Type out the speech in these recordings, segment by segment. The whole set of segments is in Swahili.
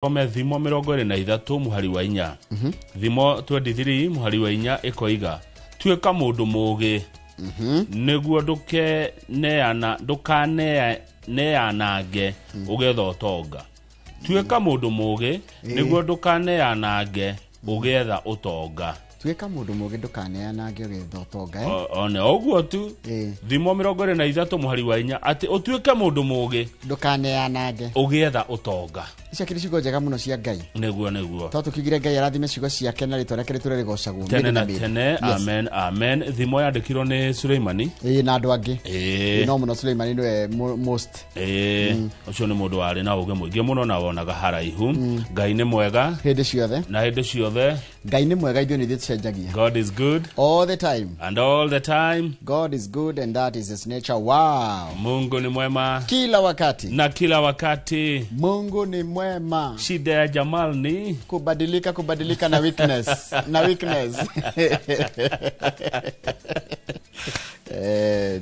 Ome thimo 23 muhari wa 4 thimo 23 muhari wa 4 ikoiga tuika mundu mugi neguo nduke neanage ugetha utonga tuika mundu mugi neguo ndukaneanage ugetha utonga tuika mundu mugi ndukaneanage ugetha utonga one oguo tu thimo 23 muhari wa 4 ati utuike mundu mugi ndukaneanage ugetha utonga ica kiri ciugo njega muno cia Ngai neguo to tukigire Ngai arathime ciugo ciake na ritwa rĩake rĩtũre rĩgocagwo tene na tene amen thimo yandikirwo ni Suleimani na andu angi no muno Suleimani niwe most ucio ni mundu wari na uge muingi muno na wonaga haraihu Ngai ni mwega hindi ciothe Ngai ni mwega ithuĩ nĩ cenjagia. God is good all the time God is good and that is his nature. Wow, Mungu ni mwema kila wakati Mungu ni mwema. Shida ya Jamal ni kubadilika na weakness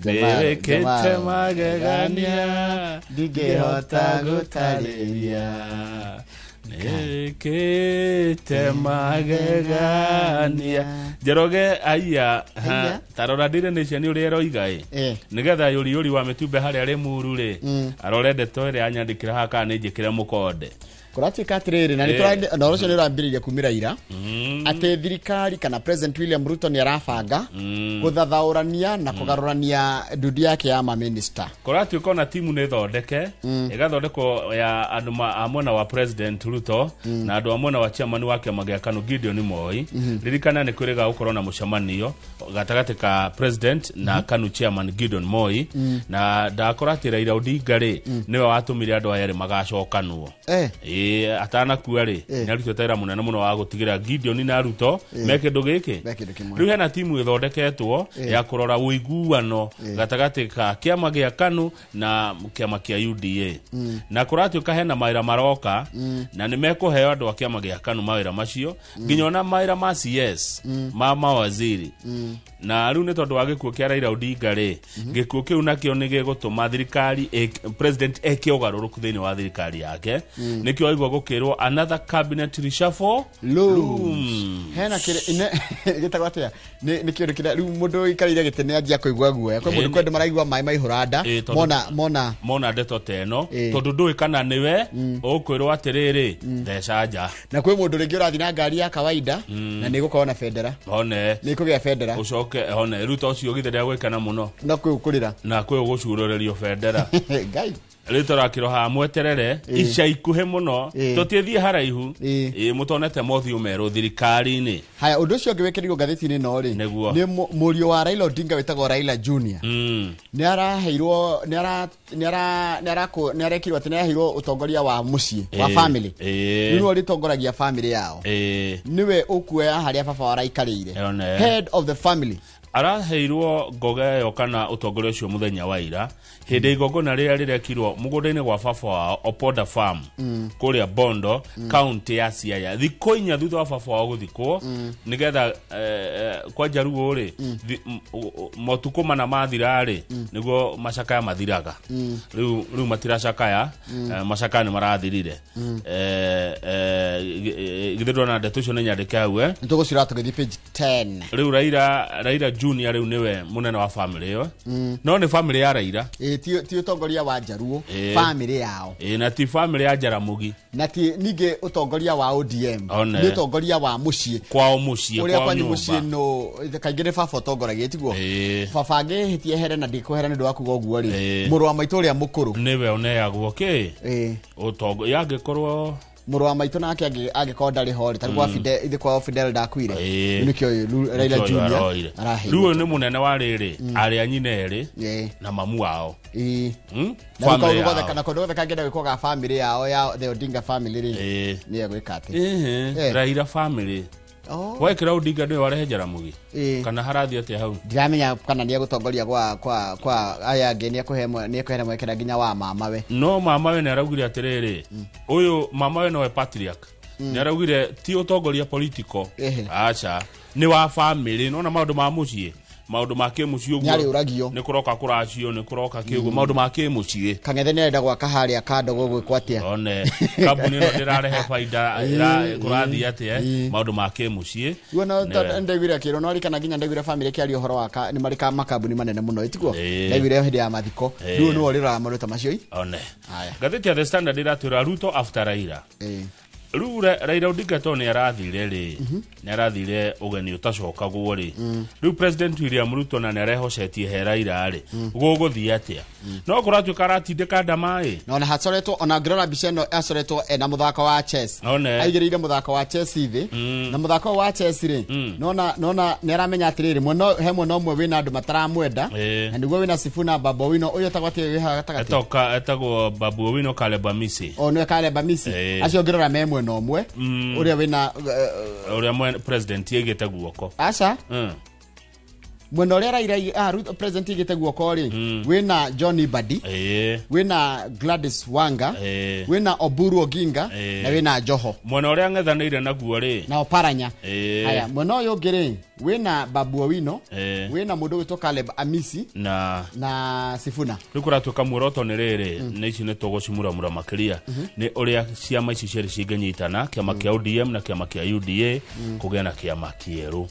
Jamal magegania digehota gutariria Nekete magegania Jeroge aya tarora dire nation uri eroigai nigetha yuri wa mitumbe hari ari muru ri arorende toire anyandikira haka ninjikire mukonde kuratuika atiriri na nitũrande na ũcio nĩ ũrambĩrĩria kumira ira atĩ thirikari kana President William Ruto nĩ arabanga gũthathaũrania na kũgarũrania ndudi yake ya minister. Kuratuika na timu nĩ thondeke igathondekwo ya andũ amwe wa President Ruto na andũ amwe wa chairman wake magĩa KANU Gideon Moi ririkana nĩ kwĩrĩga gũkorwo na mũcemanio gatagatĩ ka President na KANU chairman Gideon Moi na ndakorati Raila Odinga rĩ nĩwe watũmire andũ aya magacokanwo atana kuari nyaruto taira munene muno wa gutigira Gideon na Ruto meke ndugiki riu hena timu ithondeketwo ya kurora uiguano gatagati ka kiama gia KANU na kiama kia UDA na kuratuika hena maira maroka na nimekuheo andu a kiama gia KANU mawira macio nginyona maira ma CS ma mawaziri na riu ni tondu wa gikuo kia Raila Odinga ri gikuo kiu nakio ni gigutuma thirikari president ekiogaruruku thiini wa thirikari yake nikio igwa gukirwo another cabinet reshuffle hena kire gitagwatia nikio rikira riu mundu ikarire gitene anjia kuigwa guoya kwa mundu kwende maraigwa mai maihuranda mona ndeto teno tondu ndui kana niwe ukwirwo atiriri thecanja na kwi mundu ringi urathi na ngari ya kawaida na nigukorwo na federa nikugia federa ucoke Ruto ucio githera gwikana muno na kwi ukurira na kwi ugucurorerio federa Ngai Ritora kiroha mweterere ica ikuhe muno tutithie haraihu mutonete mothiu meru thirikari-ini haya undu ucio ngiwekerirwo ngatheti-ini no ri ni murio wa Raila Odinga wetagwo Raila Junior ni araheirwo ni arekirwo ati ni araheirwo utongoria wa mucii wa family niwe ritongoragia family yao niwe ukuoya haria baba waraikarire head of the family araheirwo ngogeyo kana utongoria ucio muthenya wa ira hindi igongona riria rirekirwo mugunda-ini gwa baba wao Opoda Farm kuria Bondo county ya Siaya thikũ inya thutha wa baba wao guthikwo nigetha kwa Jaruo ri motuko mana mathirari niguo macakaya mathiraga riu matiracakaya macakaya marathirire githirwo na ndeto cio nyandike hau nitugucira tugithi page 10 riu Raila Junior riu niwe munene wa family yo no ni family ya Raila ti utongoria wa Jaruo family yao na ti family ya Jaramogi na ti ninge utongoria wa ODM ni utongoria wa mucii kwao mucii kwa mucii no kaingire baba utongoragia tiguo baba ngihitie here na ndikuhere ndu wakuga uguo ri muru wa maitu ria mukuru niwe oneagwo utongo yangikorwo muru wa maitu nake angikorwo ndari hori tarigwa Fidel kwa Fidel ndakwire nikio Raila Junior riu ni munene wa riri ari anyineri na mamu wao family kana kodo kagenda gwikoga family yao ya the Odinga family ri ni egwikate Raila family Waikira Odinga ndio warehe Jaramogi kana harathi atia hau ndiramenya kana ni gutongoria kwa aya ngeni akuhemwe ni akuhera mwekera ginya wa mamawe no mamawe ni araugire atiriri uyu mamawe no we patriarch ni araugire ti utongoria political acha ni wa family no na maundu ma mucii maundu make mucio guo ni kuroka kuracio ni kuroka kiugo maundu make mucie Kang'ethe ni enda gwaka haria kando gugwikwo atia one kambuni no ndirarehe faida ira kurathi atia maundu make mucie wona ndegwire kiro no rikana ginya ndegwire family kiari uhoro waka ni marika makambuni manene muno itiguo ndegwire hindi ya mathiko riu no rira maruta macio one gatheti ya The Standard iratwira Ruto after Raila Riu Raila Odinga to ni arathire ri ni arathire ugeni utacoka guo ri riu President William Ruto na nerehocetie he Raila ri guguthia atia no kuratuika aratindika ndamai no na hacoretwo ona ngirora mbica ino acoretwo na muthako wa chess aigireire muthako wa chess ithi na muthako wa chess ri nona ni aramenya atiriri muno he muno mwe wina andu mataramwenda na niguo wina Sifuna Babu Owino uyo tagwati wiha gatagati etagwo Babu Owino Caleb Amisi no Caleb Amisi acio ngirora memwe no mwe uria wina uria mwe president yegete guoko aca mwena uria Raila president yegete guoko ri wina John Badi wina Gladys Wanga wina Oburu Oginga na wina Joho mwena uria ngethanire naguo ri na Oparanya haya mwena uyu ngiri wina Babu Owino wina mundu witwa Caleb Amisi na Sifuna rikuratuka muoroto ni riri ni ici ni tugucimura mura makiria ni uria ciama ici ciari cinganyitana kiama kia ODM na kiama kia UDA kugia na kiama kieru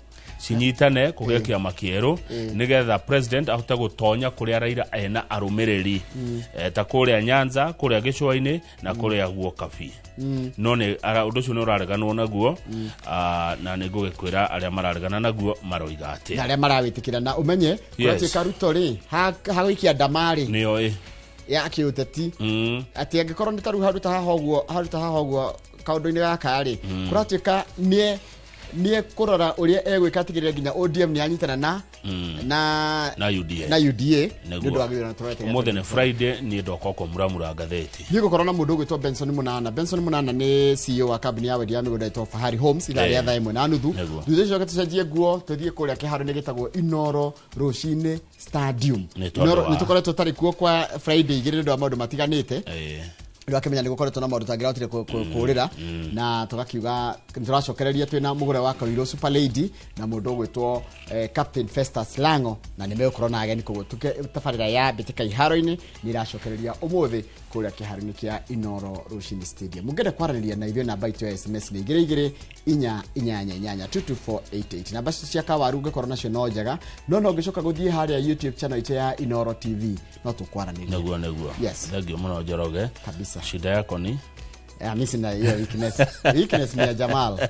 cinyitane kugia kiama kieru nigetha president ahote gutonya kuria Raila ena arumiriri ta kuria Nyanza kuria Gicwaini na kuria Guokabi no ni undu ucio ni urareganwo naguo na ni ngugikwira aria mararegana naguo maroiga ati na aria marawitikira na umenye kuratuika Ruto ri hagoikia ndamari niyo ya kiuteti ati angikorwo ni taru haruta haha uguo kaundu-ini gaka ri kuratuika nie kurora uria egwika tigirira ginya ODM ni anyitana na UDA ndu wagirana twete umothe ni Friday ni ndokoko muramura ngatheti ni gukorana mundu gwitwa Benson Munana ni CEO wa company ya Wedia Migunda ito Fahari Homes ila ya thaimwe na nuthu thuthe coke tucenjie guo tuthie kuria kiharo ni gitagwo Inoro Rucine Stadium ni tukoretwo tari kuo kwa Friday igire ndo maundu matiganite ndio akimenya ni gukoretwo na maundu tangira utire kurira na tugakiuga turacokereria twina mugure wa Kawiro Super Lady na mundu gwitwo Captain Festus Lango na nimekorwo na ageni kugo tafarira ya bitika iharo-ini ni iracokereria umuthi kuria kiharo-ini kia Inoro Rucine Stadium mungende kwaraniria na ithio namba itu ya SMS ni 2288 namba cia kawaru ngekorwo nacio no njega no ngicoka guthie haria YouTube channel itu ya Inoro TV no tukwaraniria naguo yes thagio muno Njoroge kabisa shida yako ni mimi sina hiyo weakness ni ya Jamal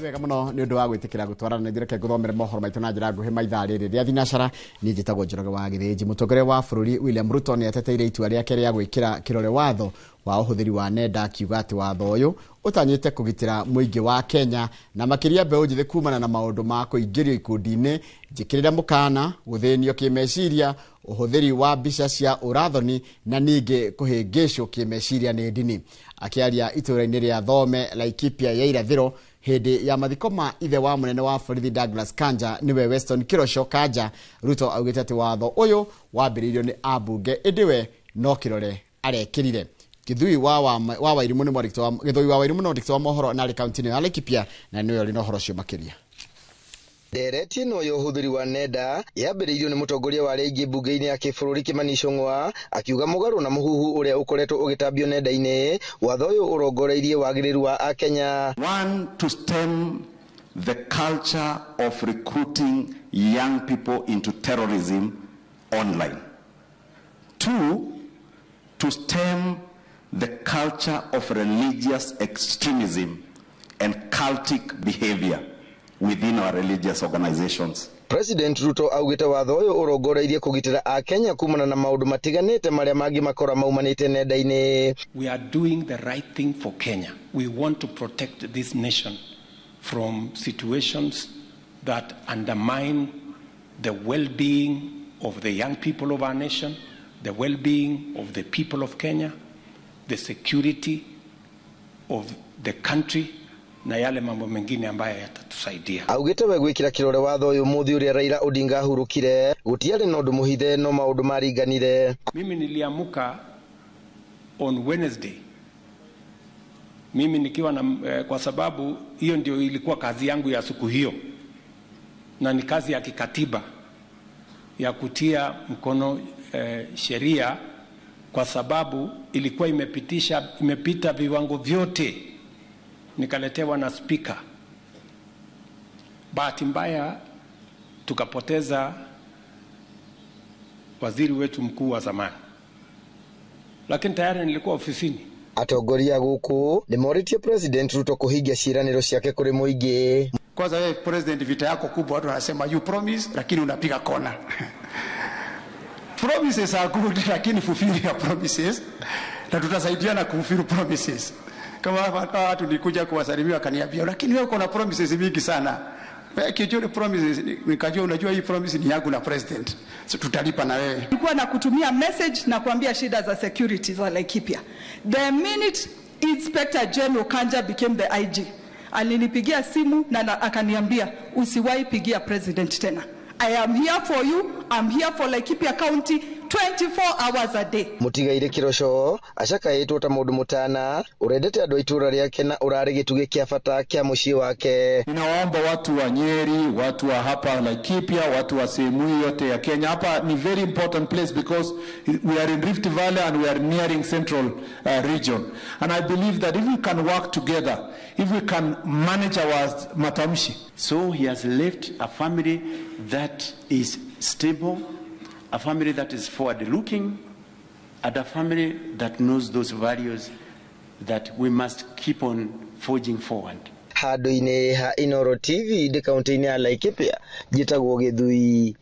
wega muno ni undu wa gwitikira gutwarana na thireke guthomera mohoro maitu na njira nguhi maitha riri ria thinacara ni njitagwo Njoroge wa Githĩnji mutongoria wa bururi William Ruto ni ateteire itua riake ria gwikira kirore watho wa uhuthiri wa nenda kiuga ati watho uyu utanyite kugitira muingi wa Kenya na makiria mbeu njithi kumana na maundu ma kuingirio ikundi-ini njikirira mukana guthinio kimeciria uhuthiri wa mbica cia urathoni na ningi kuhingicwo kimeciria ni ndini akiaria itura-ini ria Thome Laikipia ya irathiro hindi ya mathiko ma ithe wa munene wa borithi Douglas Kanja niwe Weston Kirosho Kanja Ruto augite ati watho uyu wambiriirio ni abunge indiwe no kirore arekirire Githui wa Wairimu ni mwandĩki wa mohoro na kaunti ya Laikipia na niwe uri no horo cio makiria Dereti no yo huthiri wa nenda yambiriirio ni mutongoria wa regi bunge-ini ya kibũrũri Kimani Ichung'wa akiuga mugaru na muhuhu uria ukoretwo ugitambio nenda-ini watho uyu urongoreirie wagiriru wa Akenya. One, to stem the culture of recruiting young people into terrorism online. Two, to stem the culture of religious extremism and cultic behavior within our religious organizations. President Ruto augite watho uyu urongoreirie kugitira Akenya kumana na maundu matiganite maria mangi makora maumanite nenda-ini. We are doing the right thing for Kenya. We want to protect this nation from situations that undermine the well-being of the young people of our nation, the well-being of the people of Kenya, the security of the country, na yale mambo mengine ambayo yatatusaidia. Augite we gwikira kirore watho uyu muthi uria Raila Odinga ahurukire gutiari na undu muhithe no maundu maringanire. Mimi niliamuka on Wednesday, mimi nikiwa na kwa sababu hiyo ndio ilikuwa kazi yangu ya siku hiyo, na ni kazi ya kikatiba ya kutia mkono sheria, kwa sababu ilikuwa imepita viwango vyote. Nikaletewa na speaker. Bahati mbaya tukapoteza waziri wetu mkuu wa zamani, lakini tayari nilikuwa ofisini. Atongoria guku ni moritie President Ruto kuhigia ciraniro ciake kuri muingi. Kwanza wewe president, vita yako kubwa watu wanasema you promise lakini unapiga kona. Promises are good lakini fulfill your promises, na tutasaidiana kufulfill promises. Kama watu nikuja kuwasalimia wakaniambia lakini wewe uko na promises mingi sana. Wewe kijua promises, nikajua unajua hii promise ni yangu na president. So tutalipa na wewe. Nilikuwa na kutumia message na kuambia shida za security za Laikipia. The minute Inspector General Kanja became the IG, alinipigia simu na akaniambia usiwahi pigia president tena. I am here for you. I'm here for Laikipia County 24 hours a day. Mutigaire Kirosho ashakaitwo ta mundu mutana urendete andu aitura riake na urari gituge kia fata kia mucii wake. Ninawaomba watu wa Nyeri, watu wa hapa Laikipia, watu wa sehemu yote ya Kenya. Hapa ni very important place because we are in Rift Valley and we are nearing Central region. And I believe that if we can work together, if we can manage our matamshi. So he has left a family that is stable, a family that is forward-looking, and a family that knows those values that we must keep on forging forward. Handu-ini ha Inooro TV ndi kaunti-ini ya Laikipia jitagwo Githui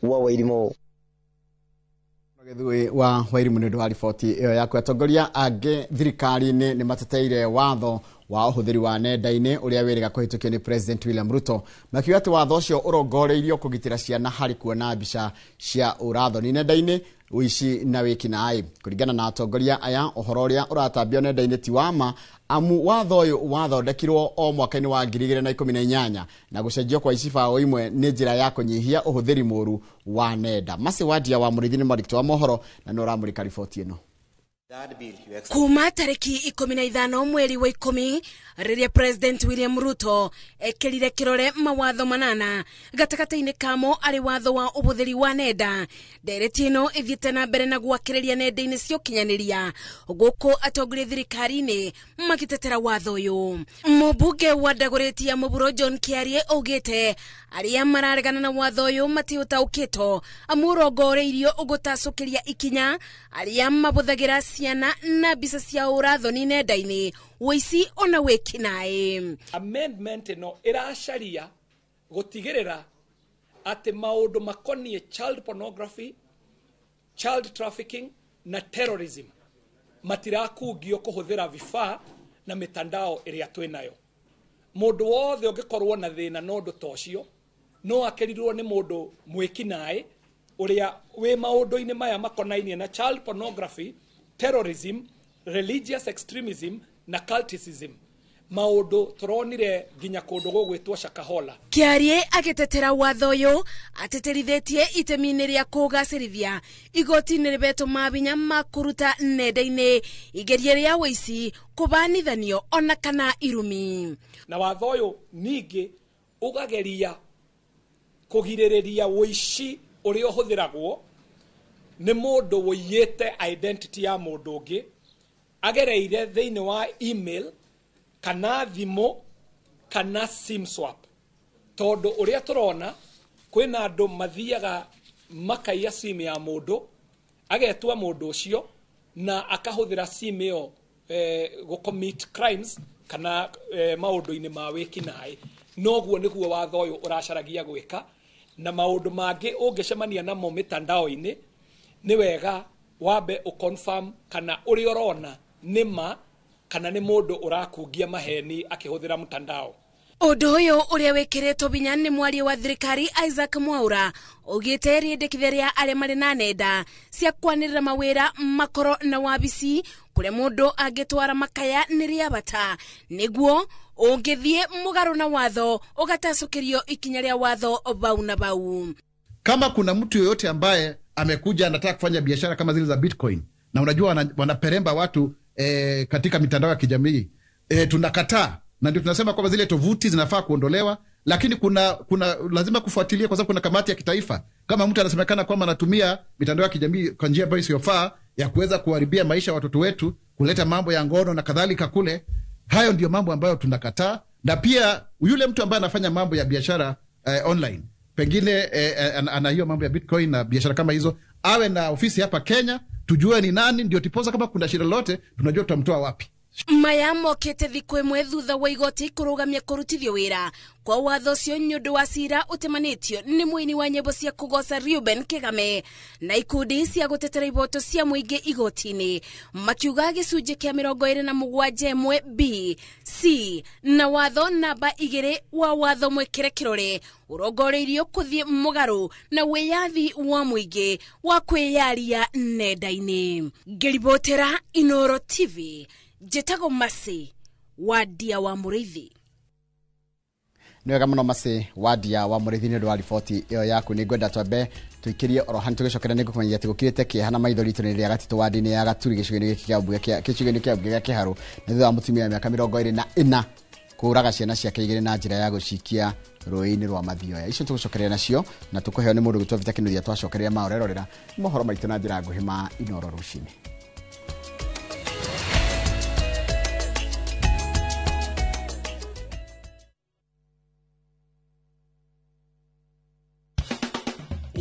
wa Wairimu. Githui wa Wairimu nĩ ũndũ wa riboti ĩyo yaku. Atongoria angĩ thirikari-inĩ nĩ mateteire watho wa ũhũthĩri wa nenda-inĩ ũrĩa wĩrĩga kũhĩtũkio nĩ President William Ruto, makiuga atĩ watho ũcio ũrongoreirio kũgitĩra ciana harĩ kuona mbica cia ũrathoni nenda-inĩ, ũici na wĩkinaĩ. Kũringana na atongoria aya, ũhoro ũrĩa ũratambio nenda-inĩ ti wa ma, amu watho ũyũ wathondekirwo o mwaka-inĩ wa 2018 na gũcenjio kwa icibao imwe nĩ njĩra ya kũnyihia ũhũthĩri mũru wa nenda. Masi Wadia wa Mũrĩithi nĩ mwandĩki wa mohoro na nĩ ũramũrĩka riboti ĩno. Kuma tariki 15 mweri wa 10 rĩrĩa President William Ruto ekĩrire kĩrore mawatho manana gatagatĩ-inĩ kamo arĩ watho wa ũhũthĩri wa nenda, ndereti ĩno ĩthiĩte na mbere na gwakĩrĩria nenda-inĩ cia ũkinyanĩria gũkũ atongoria thirikari-inĩ magĩtetera watho ũyũ. Mũmbunge wa Dagoretti ya Mũburo John Kiarie augĩte arĩa mararegana na watho ũyũ matiũtaũkĩtwo amu ũrongoreirio ũgũtacũkĩria ikinya arĩa mabũthagĩra ciana na mbica cia ũrathoni nenda-inĩ, ũici ona wĩkinaĩ. Amendment ĩno ĩracaria gũtigĩrĩra atĩ maũndũ makoniĩ child pornography, child trafficking na terrorism matirakungio kũhũthĩra vifaa na mitandao ĩrĩa twĩnayo. Mũndũ wothe ũngĩkorwo na thĩna na ũndũ ta ũcio no akĩrirwo nĩ mũndũ mwĩkinaĩ ũrĩa wĩ maũndũ-inĩ maya makonainie na child pornography, terrorism, religious extremism na cultism. Maũndũ tũronire nginya kũndũ gũgwĩtwo Shakahola. Kiarie agĩtetera watho ũyũ ateterithĩtie itemi-inĩ rĩa kũgacĩrithia igoti-inĩ rĩbetũma binya ma kũruta nenda-inĩ igeria rĩa ũici, kũbanithanio ona kana irumi. Na watho ũyũ ningĩ ũgageria kũgirĩrĩria ũici ũrĩa ũhũthĩragwo nĩ mũndũ wũiyĩte identity ya mũndũ ũngĩ agereire thĩinĩ wa email kana thimo kana sim swap. Tondũ ũrĩa tũrona kwĩna andũ mathiaga makaiya sim ya mũndũ agetua mũndũ ũcio na akahũthĩra sim ĩyo gũcommit crimes kana maũndũ-inĩ ma wĩkinaĩ. Noguo nĩguo watho ũyũ ũracaragia gwĩka, na maũndũ mangĩ ũngĩcemania namo mitandao-inĩ nĩ wega wambe ũconfirm kana ũrĩa ũrona nĩ ma kana nĩ mũndũ ũrakungia maheni akĩhũthĩra mtandao. Undu uyu uria wikiritwo binya ni mwaria wa thirikari Isaac Mwaura ugite riendekithia aria mari na nenda cia kwanirira mawira makoro na wabici kuria mundu angitwara makaya ni ria bata niguo ungithie mugaru na watho ugatacukirio ikinya ria watho bau na bau. Kama kuna mtu yoyote ambaye amekuja anataka kufanya biashara kama zile za Bitcoin na unajua wanaperemba watu katika mitandao ya kijamii, tunakataa, na ndio tunasema kwamba zile tovuti zinafaa kuondolewa, lakini kuna lazima kufuatilia kwa sababu kuna kamati ya kitaifa. Kama mtu anasemekana kwamba anatumia mitandao ya kijamii kwa njia ambayo isiyofaa ya kuweza kuharibia maisha ya watoto wetu, kuleta mambo ya ngono na kadhalika kule, hayo ndio mambo ambayo tunakataa. Na pia yule mtu ambaye anafanya mambo ya biashara online, pengine ana hiyo mambo ya Bitcoin na biashara kama hizo, awe na ofisi hapa Kenya, tujue ni nani, ndio tipoza kama kuna shida lolote tunajua tutamtoa wapi. Maya mokete thiku imwe thutha wa igoti kurugamia kurutithio wira kwa watho ucio nyundu wa cira utemanitio ni muini wa nyimbo cia kugoca Reuben Kigame na ikundi cia gutetera iboto cia muingi igotini makiuga gicunji kia 27 B C na watho namba 2 wa watho mwekere kirore urongoreirio kuthie mugaru na wiyathi wa muingi wa kwiyaria nenda-ini. Ngiribotera Inoro TV, Jetago Masi wadia wa Murithi. Niwega muno Masi wadia wa Murithi ni ndwa ripoti iyo yaku. Ni ngwenda twambe tuikirie orohan tugicokera ni gukumenya ati gukirite kihana maitho ritu ni ria gatito wadi-ini ya Gaturi gicugeni giki kia mbuga kia Kiharu na thutha wa mutumia miaka 24 kuraga ciana ciake 2 na njira ya gucikia rũĩ-inĩ rwa Mathioya. Icio tugucokeria nacio na tukuheo ni mundu gitwa Vita Kinuthia twacokeria maorerorera mohoro maitu na njira nguhi ma Inoro rucini.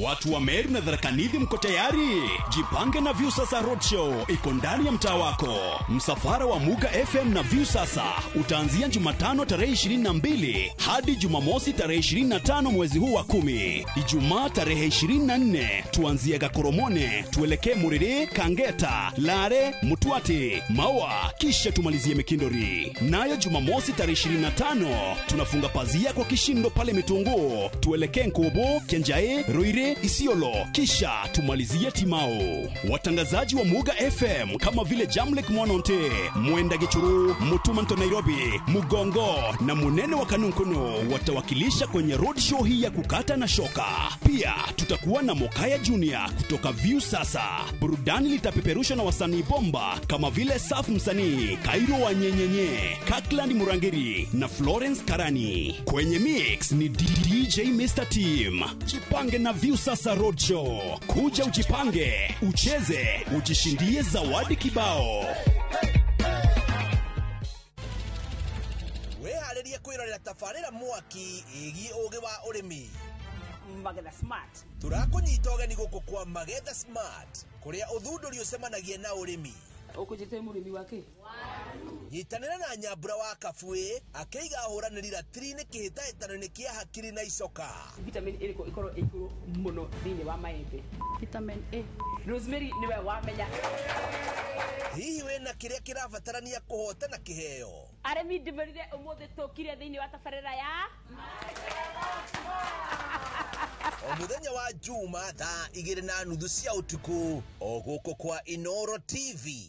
Watu wa Meru na Tharaka Nithi mko tayari? Jipange na Viusasa Roadshow iko ndani ya mtaa wako. Msafara wa Muga FM na Viusasa utaanzia Jumatano tarehe 22 hadi Jumamosi tarehe 25 mwezi huu wa 10. Ijumaa tarehe 24 tuanzie Gakoromone tuelekee Muriri, Kangeta, Lare, Mutwati, Maua kisha tumalizie Mikindori. Nayo Jumamosi tarehe 25 tunafunga pazia kwa kishindo pale Mitungu tuelekee Nkobo, Kenjae, Ruire, Isiolo kisha tumalizie Timao. Watangazaji wa Muga FM kama vile Jamlek Mwanonte, Mwenda Gichuru, Mutumanto Nairobi, Mugongo na Munene wa Kanunkuno watawakilisha kwenye road show hii ya kukata na shoka. Pia tutakuwa na Mokaya Junior kutoka Viusasa. Burudani litapeperushwa na wasanii bomba kama vile Saf Msanii, Kairo wa Nyenyenye, Kakland Murangiri na Florence Karani. Kwenye mix ni DJ Mr. Team. Jipange na Viusasa Roadshow. Kuja ujipange, ucheze, ujishindie zawadi kibao. Wehaleria kwirorera tafarira mwaki igi uge wa urimi Magetha Smart. Turakunyita ugeni guku kwa Magetha Smart kuria uthunduri ucemanagie na urimi. Ukujite murimi wake nyitanira na Nyambura wa Kabue akeiga huraniri ratiri-ini kihitaitano-ini kia hakiri na icoka. Vitamin A ikoro ikuru muno thini wa maembe. Vitamin A. Rosemary niwe wamenya. Hihi wena kiria kirabatarania kuhotana kiheo. Aremi ndimerire umuthe tukire thini wa tafarira ya Omuthenya wa Juma thaa 2:30 cia utuku o guku kwa Inoro TV.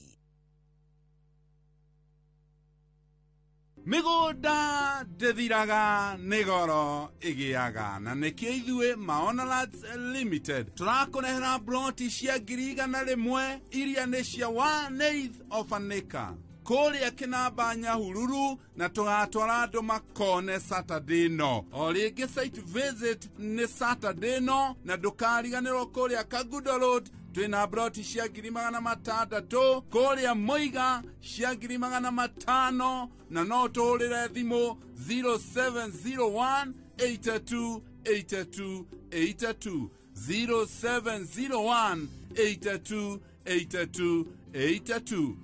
Migunda ndithiraga nigoro igiaga na nikio ithue Maonalads Limited turakunehera broti cia 100 iria ni cia 1/8 of an acre kuria Kinamba Nyahururu na tugatwara andu makone Saturday no. O ringi site visit ni Saturday no na ndukariganirwo kuria Kagudo Road twina broti cia 600 kuria Muiga cia 500 na no turire thimu 0701 82 82 82 0701 82 82 82.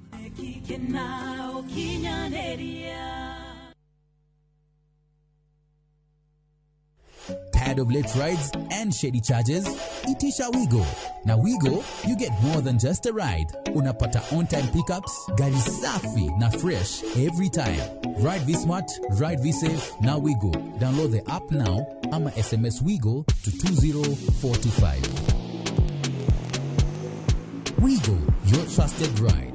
Tired of late rides and shady charges? Itisha Wigo. Na Wigo, you get more than just a ride. Unapata on-time pickups, gari safi na fresh every time. Ride V-Smart, ride V-Safe, na Wigo. Download the app now, ama SMS Wigo to 20425. Wigo, your trusted ride.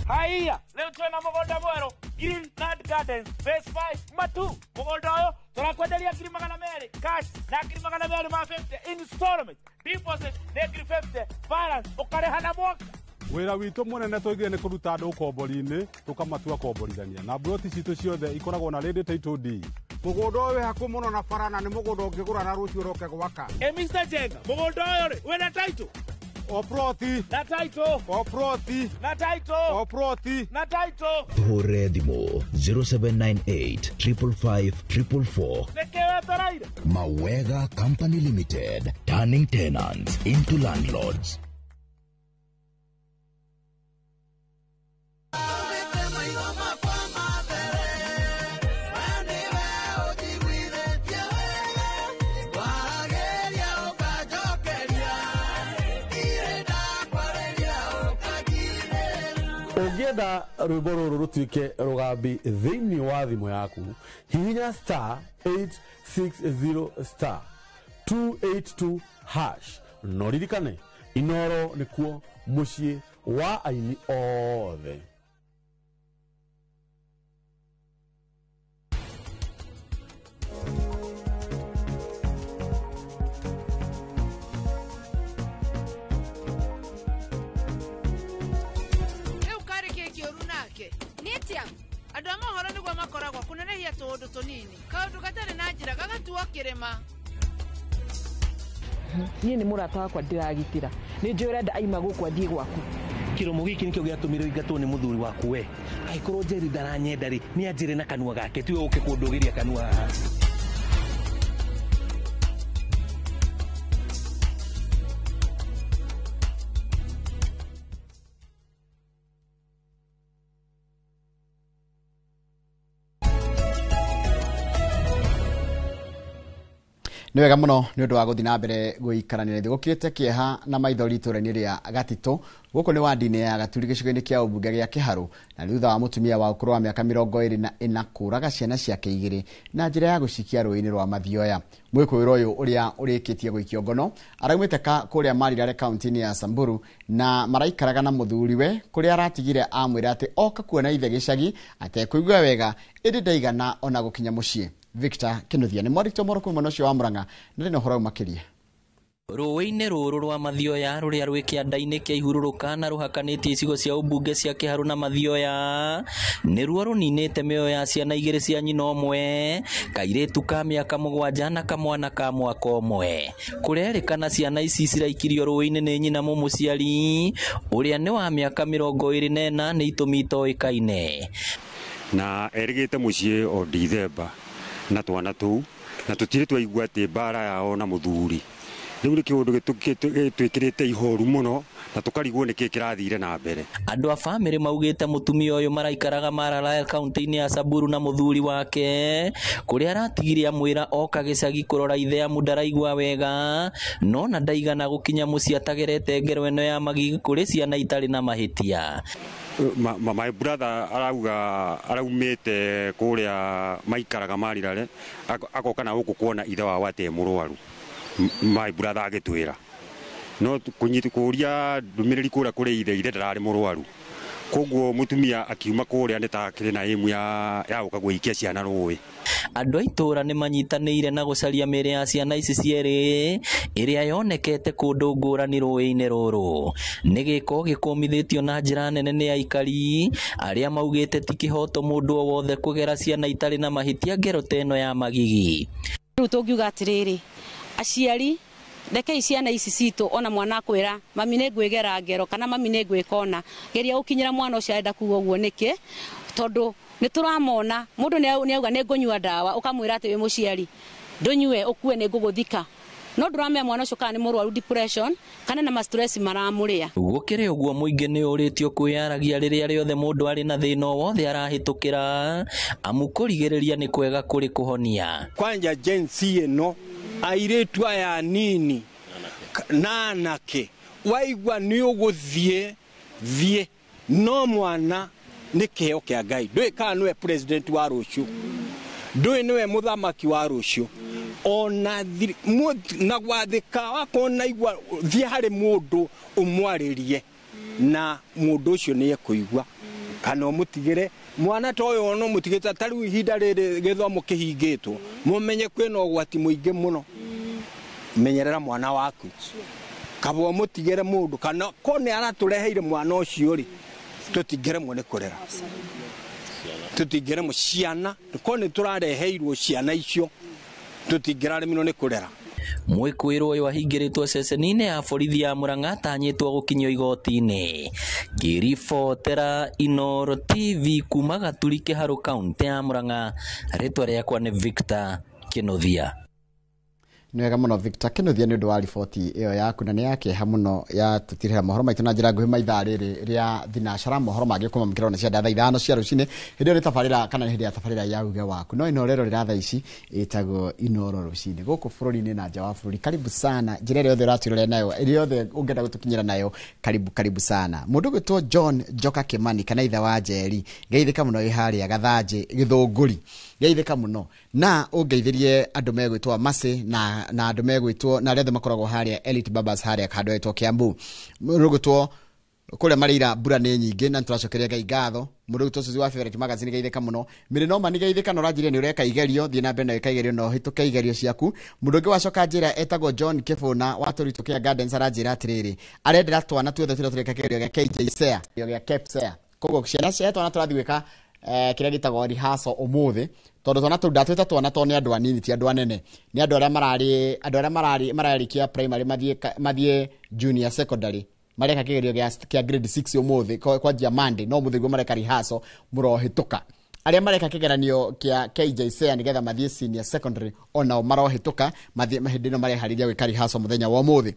Haya, leo tuna mugunda mwero Green Land Gardens Phase 5 Matu. Mugunda oyo turakwenderia ngiri magana meri cash na ngiri magana meri ma 50 installment deposit na ngiri 50 balance ukareha na mwaka. Wira witu munene twigire ni kuruta andu ukombori-ini tukamatua komborithania na broti citu ciothe ikoragwo na ready title deed. Mugunda uyu haku muno na farana ni mugunda ungigura na rucio roke gwaka. Mr. Jenga, mugunda uyu ri wina title Oproti na title Oproti na title Oproti na title Hore Dimo 0798 555 444. Nekewe taraida Mawega Company Limited, turning tenants into landlords. Ugienda rwimbo ruru rutuike rugambi thiini wa thimu yaku hihinya *860*282# no ririkane Inoro nikuo mucii wa aini othe. Andu a mohoro niguo makoragwo kunenehia tundu tunini kaundu gatari na njira gagatuo kirima. Nie ni murata wakwa ndiragitira ni njura nda aima gukwa ndie gwaku kiromo giki nikio giatumire ingatwo ni muthuri waku we aikorwo Njeri ndaranyenda ri ni anjire na kanua gake tiwe uke kundugiria kanua haha. Ni wega muno ni undu wa guthi na mbere guikaranira thi gukirite kieha na maithori itura-ini ria Gatito guku ni wadi-ini ya Gaturi gicigo-ini kia ubunge gia Kiharu na thutha wa mutumia wa ukuru wa miaka 24 kuraga ciana ciake igiri na njira ya gucikia rui-ini rwa Mathioya. Mwikuiro uyu uria urikitie guikio ngono araumite kuria Marirare kaunti-ini ya Samburu na maraikaraga na muthuriwe kuria aratigire amwira ati oka kuona ithe gicagi atekuigua wega indi ndaigana ona gukinya mucii. Victor Kinuthia ni mwarito moro kuma nocio wa Murang'a na rino horo makiria. Rũĩ-inĩ rũrũ rwa Mathioya rũrĩa rwĩ kĩanda-inĩ kĩa ihurũrũka na rũhakanĩtie icigo cia ũmbunge cia Kiharu na Mathioya nĩruo rũninĩte mĩoyo ya ciana igĩrĩ cia nyina ũmwe, kairĩtu ka mĩaka 7 na kamwana ka mwaka ũmwe. Kũrerĩkana ciana ici ciraikirio rũĩ-inĩ nĩ nyina mũciari ũrĩa nĩ wa mĩaka 24 nĩ itũmi itoĩkaine. Na erigĩte mũciĩ o Dithemba na twana tuu na tutire twaigua ati mbara yao na muthuri riu riki undu gitwikirite ihoru muno na tukarigwo niki kirathire na mbere. Andu a family maugite mutumia uyu maraikaraga Maralal kaunti-ini ya Samburu na muthuri wake kuria aratigire amwira oka gicagi kurora ithe amu ndaraigua wega no na ndaigana gukinya mucii atagerete ngero eno ya magigi kuri ciana itari na mahitia. My brother araumite kuria maikaraga Marirare agoka na guku kuona ithe wa wate murwaru. My brother agitwira no kunyiti kuria ndumiriri kura kuri ithe ndarari murwaru koguo mutumia akiuma kuria nitakire na imu ya guka gwikia ciana rũĩ. Andũ a itũra nĩ manyitanĩire na gũcaria mĩĩrĩ ya ciana ici cierĩ ĩrĩa yonekete kũndũ ngũrani rũĩ-inĩ rũrũ. Nĩ gĩko gĩkũmithĩtio na njĩra nene nĩ aikari arĩa maugĩte ti kĩhoto mũndũ o wothe kũgera ciana itarĩ na mahĩtia ngero ta ĩno ya magigi. Rĩu tũngiuga atĩrĩrĩ, aciari reke ciana ici citũ ona mwana akwĩra mami nĩ ngwĩgera ngero kana mami nĩ ngwĩka ona geria ũkinyĩra mwana ũcio arenda kuuga ũguo nĩkĩ tondũ nĩ tũramona mũndũ nĩ auga nĩ ngũnyua ndawa ũkamwĩra atĩ wĩ mũciari ndũnyue ũkue nĩ ngũgũthika no nduramenya mwana ucio kana ni murwaru depression kana na stress maramuria. Gukire uguo muingi ni uritio kwiyaragia riria riothe mundu ari na thina wothe arahitukira amu kurigiriria ni kwega kuri kuhonia. Kwanja jensi eno airetu aya nini nanake waigwa ni uguthie thie no mwana ni kiheo kia Ngai ndui kana niwe president wa rucio ndui niwe muthamaki wa rucio ona na gwathika wakona igwa thie hari mundu umwaririe na mundu ucio ni ekuigwa kana mutigire mwana toyo no mutigita tari ihinda riri githomo kihingitwo mumenye kwina ugwati muingi muno menyerera mwana waku kabo mutigire mundu kana kone aratureheire mwana ucio ri tutigire mwone kurera tutigire muciana kone turareheirwo ciana icio tutigirare mino ni kurera. Mwikwirwo uyu ahingiritwo ceceni-ini ya borithi ya Murang'a atanyitwo gukinyio igoti-ini. Ngiribotera Inooro TV kuma Gaturi Kiharu kaunti ya Murang'a, ritwa riakwa ni Victor Kinuthia. Nwega muno Victor Kinuthia ni undu wa riboti iyo yaku na ni yakieha muno ya tutirira mohoro maitu na njira nguhi maitha riri ria thinashara mohoro mangi kuma mukiro na cia thaa 5 cia rucini hindi ri tabarira kana hindi ya tabarira ya uge waku no inorero rira thaa ici itago Inooro rucini guku bururi-ini na nja wa bururi. Karibu sana njira ri yothe raturire nayo iri yothe ungenda gutukinyira nayo karibu sana. Mundu gwitwo John Joka Kimani kana itha wa Njeri ngeithika muno iharia Gathanji Githunguri ngeithika muno na ungeithirie andu megwitwo Masi na andu megwitwo na aria makoragwo haria Elite Babas haria kando etwo Kiambu murugutwo kule marira mbura ni nyingi na turacokeria Ngai ngatho. Murugutwo Suzi wa Favorite Magazine geithika muno Mirino mani geithika no ranjire ni ureka igerio thie na mbere na ikaigerio no hituke igerio ciaku. Mundu ungi wacoka njira etagwo John Kifuna waturitukia Gardens aranjira atiriri arendera twana tuothe tureka kigerio gya KJ Sea gya Cape Sea kogo ciana cia twana turathi gwika kiria gitagwo rehearsal umuthi tondu twana tu ndatwita twana to ni andu anini ti andu anene ni andu aria mararikia primary mathie junior secondary mareka kigerio gya grade 6 umuthi kwa njia Monday no muthi gwo mareka rehearsal murohituka aria mareka kigeranio kia KJ Sea nigetha mathie senior secondary ona marohituka mathie mahindino marehariria gwika rehearsal muthenya wa umuthi.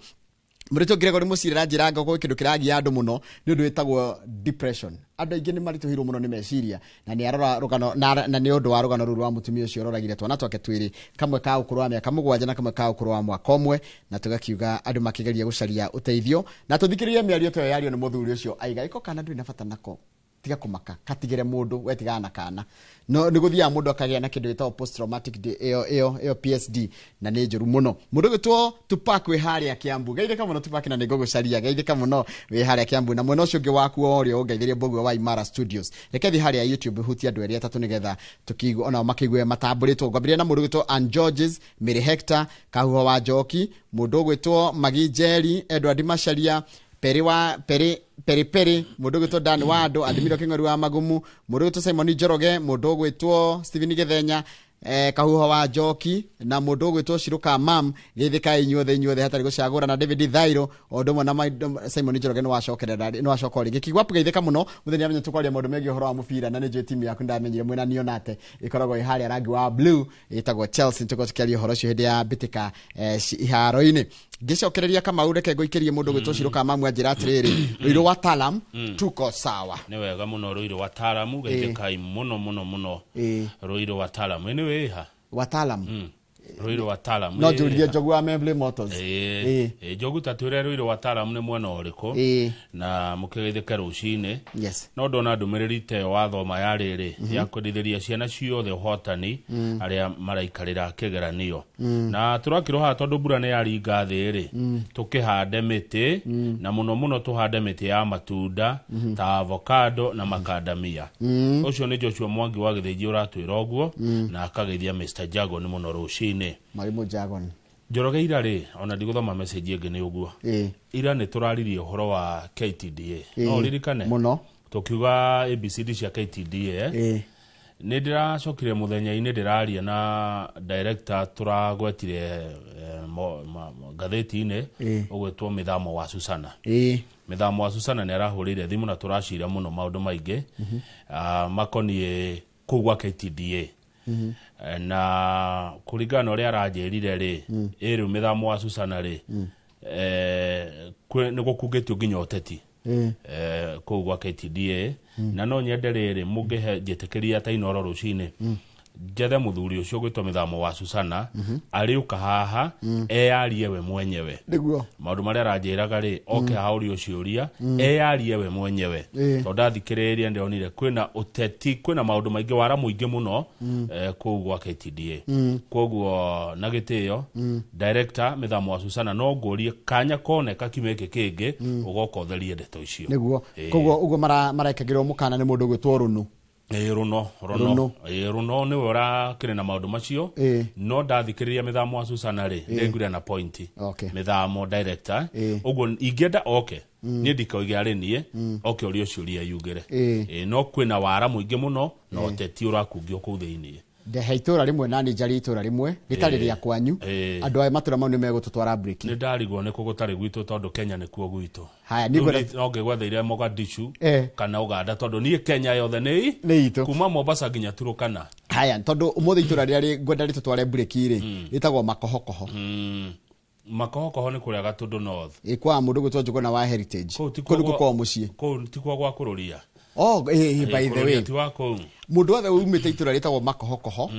Murito Gregory Musirira njira ngo kindu kiragia andu muno ni undu witagwo depression. Andu aingi ni marituhirwo muno ni meciria na ni arora rugano na ni undu wa rugano ruru wa mutumia ucio roragire twana twake twiri kamwe ka ukuru wa miaka 7 na kamwe ka ukuru wa mwaka umwe na tugakiuga andu makigeria gucaria uteithio na tuthikiririe miario to yario ni muthuri ucio aiga iko kana ndu ina bata nako tiga kumaka katigire mundu wetigana kana no niguthia mundu akagia na kindu gitao post traumatic eo PSD na ni njuru muno. Mundu gitwo Tupac we haria Kiambu geithika muno Tupac na ni gugucaria geithika muno we haria Kiambu na mwena ucio ungi waku orio ungeithirie Mbogwe wa Imara Studios rekethi haria YouTube huti andu eri atatu nigetha tukigu ona makigwe matamburitwo ngwambiria na mundu gitwo Ann Georges Mary Hector Kahuho wa Njoki mundu gwitwo Magi Njeri Edward Macharia Peri mundu gwitwo Dan Wado Adimiro King'ori wa Magumu mundu gwitwo Simon Njoroge mundu gwitwo Steven Githenya Kahuho wa Njoki na mundu gwitwo Shiruka Mam geithika inyuothe hatari gucagura na David Thairo ondomo na Simon Njoroge no wacoka ringi kigwapu geithika muno muthenya amenye tukwaria maundu megi horo wa mubira na nije timu yaku ndamenyire mwena nionate ikoragwo ihari rangi wa blue itagwo Chelsea tukotikiaria horo cio hindi ya bitika iharo-ini gicokereria kama ureke goikirie mundu gwitwo Shiruka Mam anjira atiriri ruiro wa Talam tuko sawa ni wega muno ruiro wa Talam geithika muno ruiro wa Talam ni weha Watalam Ruiro wa Talam no julie jogu wa Memble Motors jogu tatwire Ruiro wa Talam ni mwana uriko na mukigeithika rucini no ndona ndumiriri te wathoma ya riri ya kudithiria ciana ciothe hotani aria maraikarira kigeranio na turakiroha tondu mbura ni yaringa thiri tukihande miti na muno tuhande miti ya matunda ta avocado na macadamia ucio ni Joshua Mwangi wa Githiji uratwira oguo na akageithia Mr Jago ni muno rucini Mwalimu Jagon Njoroge ira ri ona ndigũthoma message ingi ni uguo ira ni turaririe uhoro wa KTDA no ririkane muno tukiuga ABCD cia KTDA ni ndiracokire muthenya-ini ndiraria na director turagwetire gatheti-ini ugwetwo Mithamo wa Susana Mithamo wa Susana ni arahurire thimu na turacira muno maundu maingi makonie kugwa KTDA na kuringana uria aranjirire ri iri mithamo wa Susana ri ni gukugitio nginya uteti kou gwa KTDA na no nyende riri mungihe njitikiria ta inoro rucini jethe muthuri ucio gwitwo mithamo wa Susana ariuka haha eyarie we mwenyewe niguo maundu maria aranjiraga ri oke hauri uciuria eyarie we mwenyewe to ndathikiriria ndionire kwina uteti kwina maundu maingi wara muingi muno kou gwa KTDA koguo na gitio director mithamo wa Susana no ngurie kanya koneka kimeke kingi ugoka utherie ndeto icio niguo koguo ugo marekagirwo mukana ni mundu gwitwo Runu Runo ni wora kire na maundu macio no ndathikiriria mithamo wa Susana ri ndenguria na point mithamo director ugo ingenda ni ndikoiga ri nie uri uciuria yugire no kwina wara muingi muno no teti urakungio ku thiini ndehe itura rimwe nani njari itura rimwe ritari ria kwanyu andu aya matura mau ni megututwara break ni ndarigwo ni kugutari gwitu tondu Kenya ni kuo gwitu haya ni ngoge gwathiire Mogadishu kana Uganda tondu ni Kenya yothe ni itu kuma Mombasa nginya Turukana haya tondu umuthi itura ria ngwenda ritutware break ri ritagwo Makohokoho Makohokoho ni kuria Gatundu North kwa mundu gwitwo Njuguna wa Heritage kundu kwa mucii ti kwa gwa kururia by the way mundu wothe umite itura ritagwo Makohokoho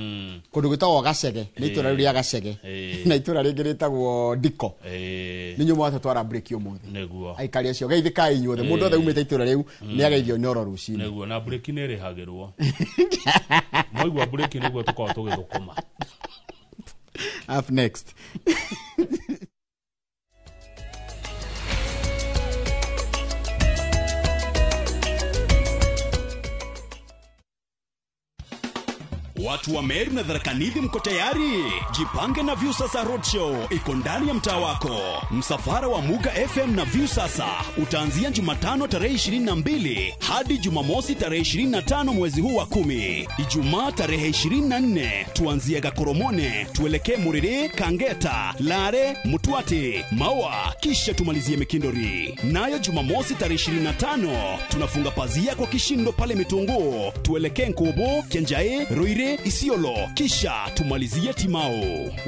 kundu gwitagwo Gacege ni itura ria Gacege na itura ringi ritagwo Diko ni nyu mwathe twara break umuthi niguo aikari acio geithika inyuothe mundu wothe umite itura riu ni ageithio nyoro rucini niguo na break ni rihagirwo moigwa break niguo tukao tugithukuma up next Watu wa Meru na Tharaka Nithi mko tayari? Jipange na Viusasa Roadshow iko ndani ya mtaa wako. Msafara wa Muga FM na Viusasa utaanzia Jumatano tarehe 22 hadi Jumamosi tarehe 25 mwezi huu wa 10. Ijumaa tarehe 24 tuanzie Gakoromone, tuelekee Muriri, Kangeta, Lare, Mutwati, Maua, kisha tumalizie Mikindori. Nayo Jumamosi tarehe 25 tunafunga pazia kwa kishindo pale Mitungu, tuelekee Nkobo, Kenjae, Ruire, Isiolo, kisha tumalizie Timao.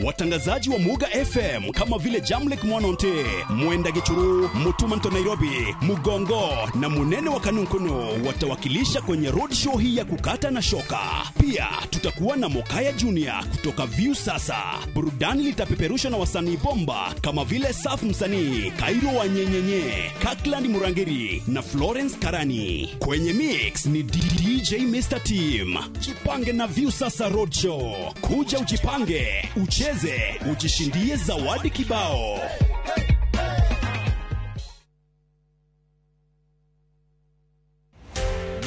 Watangazaji wa Muga FM kama vile Jamlek Mwanonte, Mwenda Gichuru, Mutumanto Nairobi, Mugongo na Munene wa Kanunkuno watawakilisha kwenye road show hii ya kukata na shoka. Pia tutakuwa na Mokaya Junior kutoka Viusasa. Burudani litapeperushwa na wasanii bomba kama vile Saf Msanii, Kairo wa Nyenyenye, Kakland Murangiri na Florence Karani. Kwenye mix ni DJ Mr. Team. Jipange na Viusasa Roadshow. Kuja ujipange, ucheze, ujishindie zawadi kibao.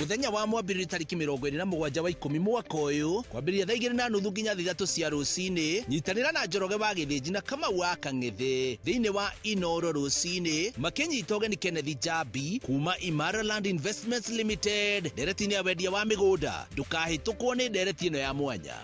Muthenya wa mwambiriri tariki 27 wa 10 mwaka uyu kwambiria thaa 2:30 nginya 3 cia rucini. Nyitanira na Njoroge wa Githinji na Kamau wa Kang'ethi thiini wa Inoro rucini, makinyita ugeni Kenneth Jabi kuma Imara Land Investments Limited, nderetini ya wendia wa migunda. Ndukahitukwo ni ndereti ino ya mwanya.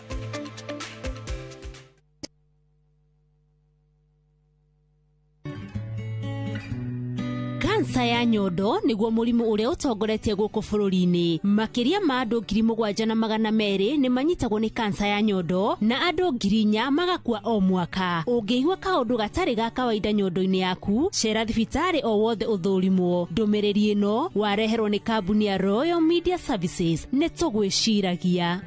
Kansa ya nyondo niguo murimu uria utongoretie guku bururi-ini. Makiria ma andu 7,200 ni manyitagwo ni kansa ya nyondo na andu 4,000 magakua o mwaka. Ungiigua kaundu gatari ga kawaida nyondo-ini yaku, cera thibitari o wothe uthurimwo. Ndumiriri ino wareherwo ni kambuni ya Royal Media Services. Nitugwiciragia.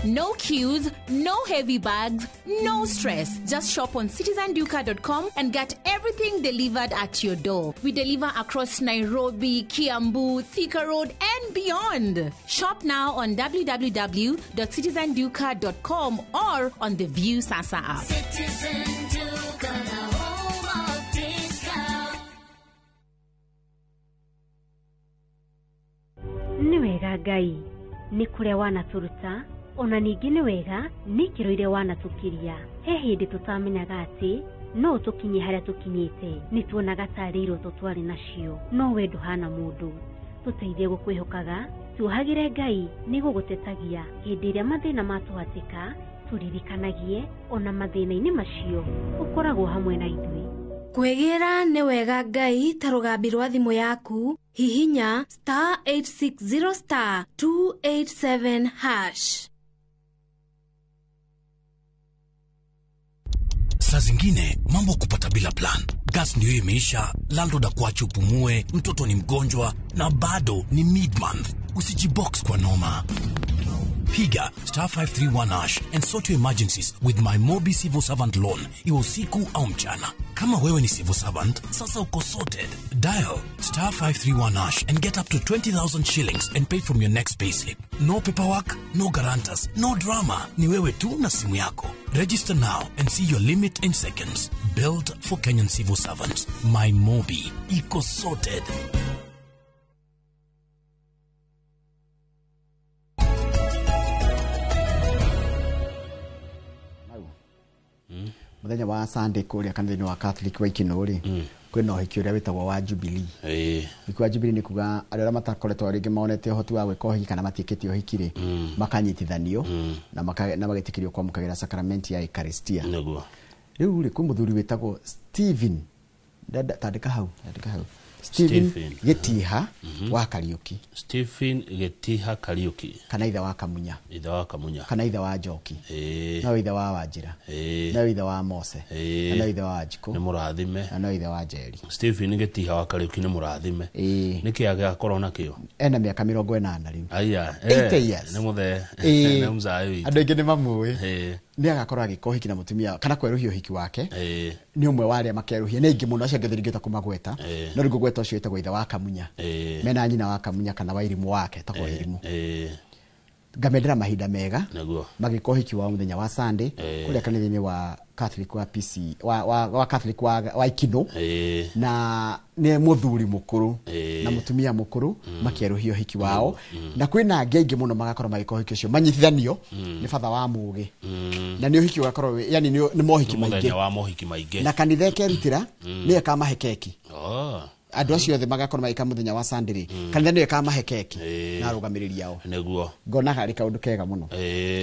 No queues, no heavy bags, no stress. Just shop on citizenduka.com and get everything delivered at your door. We deliver across Nairobi, Kiambu, Thika Road, and beyond. Shop now on www.citizenduka.com or on the Viusasa app. Citizen Duka, the home of discount. Ni wega Ngai, ni kuria wanaturuta. Ona ningi ni wega ni kiro ire wanatukiria. He hindi tutamenyaga ati no tukinye haria tukinyite. Ni tuonaga tari iroto twari nacio. No we nduhana mundu. Tuteithie gukwihokaga, tuohagire Ngai ni gugutetagia hindi iria mathina matuhatika. ũtũririkanagie ona mathĩna-inĩ macio ũkoragwo hamwe na ithuĩ. Kwegera nĩ wega Ngai ta rũgambi rwa thimũ yaku hihinya *860*287#. Saa zingine mambo kupata bila plan. Gas ndio imeisha, landlord akuache upumue, mtoto ni mgonjwa na bado ni mid-month. Usijibox kwa noma. Piga *531# and sort your emergencies with my Mobi Civil Servant Loan, iwe usiku au mchana. Kama wewe ni civil servant, sasa uko sorted. Dial *531# and get up to 20,000 shillings and pay from your next payslip. No paperwork, no guarantors, no drama. Ni wewe tu na simu yako. Register now and see your limit in seconds. Built for Kenyan civil servants. My Mobi. Iko sorted. Muthenya wa Sunday kuria kanitha-inĩ wa Catholic wa Ikino ri kwina ũhiki ũrĩa wĩtagwo wa Jubilee. Ũhiki wa Jubilee nĩ kuga arĩa arĩa matakoretwo rĩngĩ monete ũhoti wa gwĩka ũhiki kana matiĩkĩte ũhiki rĩ makanyitithanio na magĩtĩkĩrio kwamũkagĩra sakramenti ya Eucharistia. Rĩu rĩ kwĩ mũthuri wĩtagwo Stephen tandĩka hau Stephen Getiha wa Kariuki. Stephen Getiha Kariuki. Kana ithe wa Kamunya. Ithe wa Kamunya. Kana ithe wa Njoki. Na ithe wa Wanjira. Na ithe wa Mose. Na ithe wa Njiko. Nĩ mũrathime. Na ithe wa Njeri. Stephen Getiha wa Kariuki nĩ mũrathime. Nĩkĩ agakorwo nakĩo? Ena mĩaka 80 rĩu. Aya. 80 years. Nĩ mũthe. Nĩ mzaĩ witũ. Andũ aingĩ nĩ mamũĩ. Nĩ agakorwo agĩka ũhiki na mũtumia kana kwerũhia ũhiki wake. Nĩ ũmwe wa arĩa makerũhia. Nĩ aingĩ mũno acio angĩ thirigĩta kũmagweta. No rĩu ngweta ũcio wĩtagwo ithe wa Kamunya. Mena nyina wa Kamunya kana wa Irimũ wake tagwo Irimũ. Ngamendera mahinda mega magĩka ũhiki wa mũthenya wa Sunday kũrĩa kanitha-inĩ wa Catholic wa PC wa Catholic wa Ikino na nĩ mũthuri mũkũrũ na mũtumia mũkũrũ makĩerũhia ũhiki wao na kwĩna angĩ aingĩ mũno magakorwo magĩka ũhiki ũcio manyitithanio nĩ batha wa mũgĩ na nĩ ũhiki ũgakorwo yani nĩ mohiki maingĩ na kanitha ĩkerutĩra nĩ akamahe keki. Andũ acio othe magakorwo magĩka mũthenya wa Sunday rĩ kanitha nĩ akamahe keki na arũgamĩrĩri yao nĩguo ngona harĩ kaũndũ kega mũno.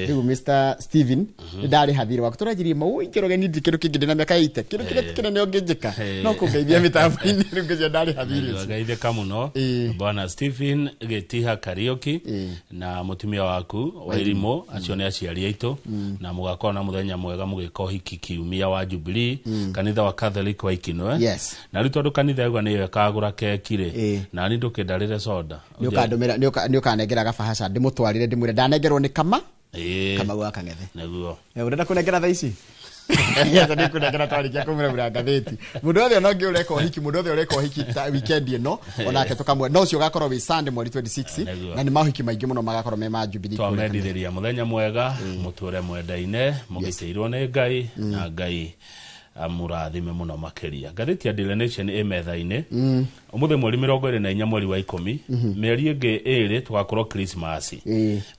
Rĩu Mr Stephen ndarĩ hathira waku tũranjirie mau ingĩroge nĩ kĩndũ kĩngĩ ndĩna mĩaka 80 kĩndũ kĩrĩa kĩnene ũngĩnjĩka no kũngeithia mĩtambo-inĩ rĩu ngĩcia ndarĩ hathira ngaithĩka mũno bwana Stephen Getiha Kariuki na mũtumia waku wa Irimũ acio nĩ aciari aitũ na mũgakorwo na mũthenya mwega mũgĩka ũhiki kiumia wa Jubilee kanitha wa Catholic wa Ikino na rĩu tondũ kanitha ũguo nĩ kagũra keki rĩ na ni ndũkĩndarĩre soda nĩ ũkanengera gabahasha ndĩmũtwarire ndĩmwĩre ndanengerwo nĩ kama wa Kang'ethe nĩguo ũrenda kũnengera thaa ici yesa nĩ kũnengera twarĩkia kũmũrĩra ngathĩti mũndũ othe ona ũngĩ ũreka ũhiki mũndũ othe ũreka ũhiki weekend ĩno onake tũkamwe no ũcio ũgakorwo wĩ Sunday mweri 26 na nĩ mahiki maingĩ mũno magakorwo me ma Jubilee twamendithĩria mũthenya mwega mũtũre mwendaine mũgĩtĩirwo nĩ Ngai na Ngai amurathime muno makeria. Ngathĩti ya Daily Nation metha-inĩ ũmũthĩ mweri 24 mweri wa 10 mĩeri ĩngĩ ĩrĩ tũgakorwo Christmas.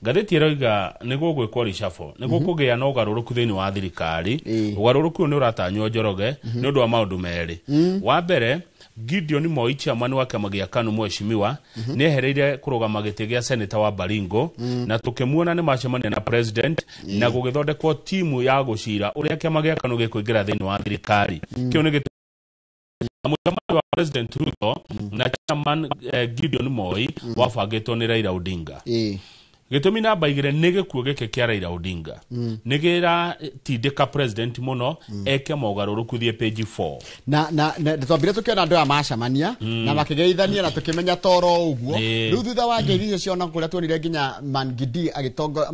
Ngathĩti ĩroiga nĩguo gwĩkwo reshuffle nĩguo kũgĩa na ũgarũrũku thĩinĩ wa thirikari. Ũgarũrũku nĩ ũratanywo Njoroge nĩ ũndũ wa maũndũ merĩ. Wa mbere Gideon Moi chairman wa kĩama gĩa KANU mheshimiwa nĩ ehereire kũrũgama gĩtĩ gĩa senator wa Baringo na tũkĩmuona nĩ macemania na president na gũgĩthondekwo timu ya gũcira ũrĩa kĩama gĩa KANU gĩkũingĩra thĩinĩ wa thirikari. Kĩu nĩ mũcemanio wa president Ruto na chairman Gideon Moi wabangĩtwo nĩ Raila Odinga. Gĩtũmi namba 2 nĩ gĩkuũ gĩkĩ kĩa Raila Odinga nĩ gĩratindĩka president mũno eke mogarũrũku thiĩ page 4 na twambire tũkĩona andũ aya macemania na makĩgeithania na tũkĩmenya toro ũguo rĩu thutha wa ngeithi icio ciona kũrĩa tuonire nginya Mangidi agĩtongo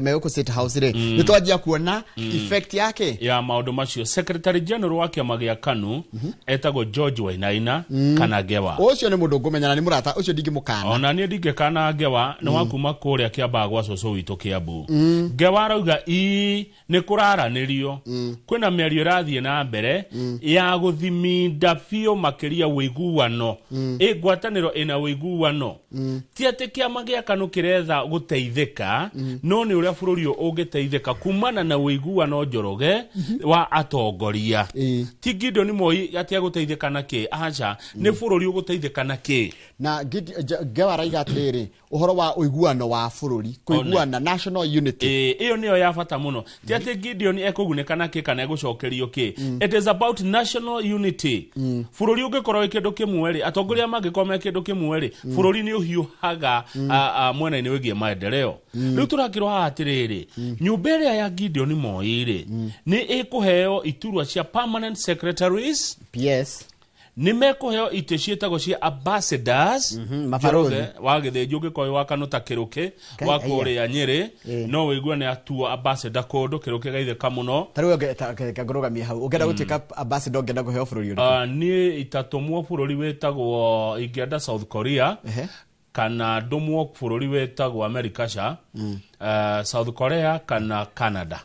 megũkũ State House rĩ nĩ twanjia kuona effect yake ya maũndũ macio. Secretary General wa kĩama gĩa KANU etagwo George Wainaina kana Ngewa. Ũcio nĩ mũndũ ngũmenya na nĩ mũrata ũcio ndingĩmũkana ona niĩ ndingĩkana Ngewa nĩ wakuma kũrĩa kĩamba gwa cũcũ witũ Kiambu. Ngewa arauga nĩ kũraranĩrio kwĩna mĩario ĩrathiĩ na mbere ya gũthiminda biũ makĩria wĩiguano ngwatanĩro ĩna wĩiguano ti atĩ kĩama gĩa KANU kĩretha gũteithĩka no nĩ ũrĩa bũrũri ũngĩteithĩka kumana na wĩiguano Njoroge wa atongoria. Ti Gideon Moi atia gũteithĩka na kĩ aca nĩ bũrũri ũgũteithĩka na kĩ na Ngewa araiga atĩrĩrĩ ũhoro wa ũiguano wĩiguano wa bũrũri kũiguana national unity iyo niyo ya bata muno ti ati Gideon ekugunĩka na kĩ kana egũcokerio kĩ it is about national unity bũrũri ũngĩkorwo kĩndũ kĩmwe rĩ atongoria mangĩkorwo me kĩndũ kĩmwe rĩ bũrũri nĩ ũhiũhaga mwena-inĩ wĩgiĩ maendeleo rĩu tũrakĩrwo haha atĩrĩrĩ nyũmba ĩrĩa ya Gideon Moi rĩ nĩ ĩkũheo iturwa cia permanent secretaries nĩ mekũheo itĩ ciĩtagwo cia ambassadors Njoroge wa Gĩthĩnjũ ũngĩkorwo wa Kanuta Kĩrũkĩ wa kũrĩa Nyĩrĩ no wĩigua nĩ atuo ambassador kũndũ Kĩrũkĩ gaithĩka mũno tarĩu ngũrũgamia hau ũngĩenda gũtuĩka ambassador ũngĩenda kũheo bũrũri ũrĩkũ niĩ itatũmwo bũrũri wĩtagwo ingĩenda South Korea kana ndũmwo bũrũri wĩtagwo America South Korea kana Canada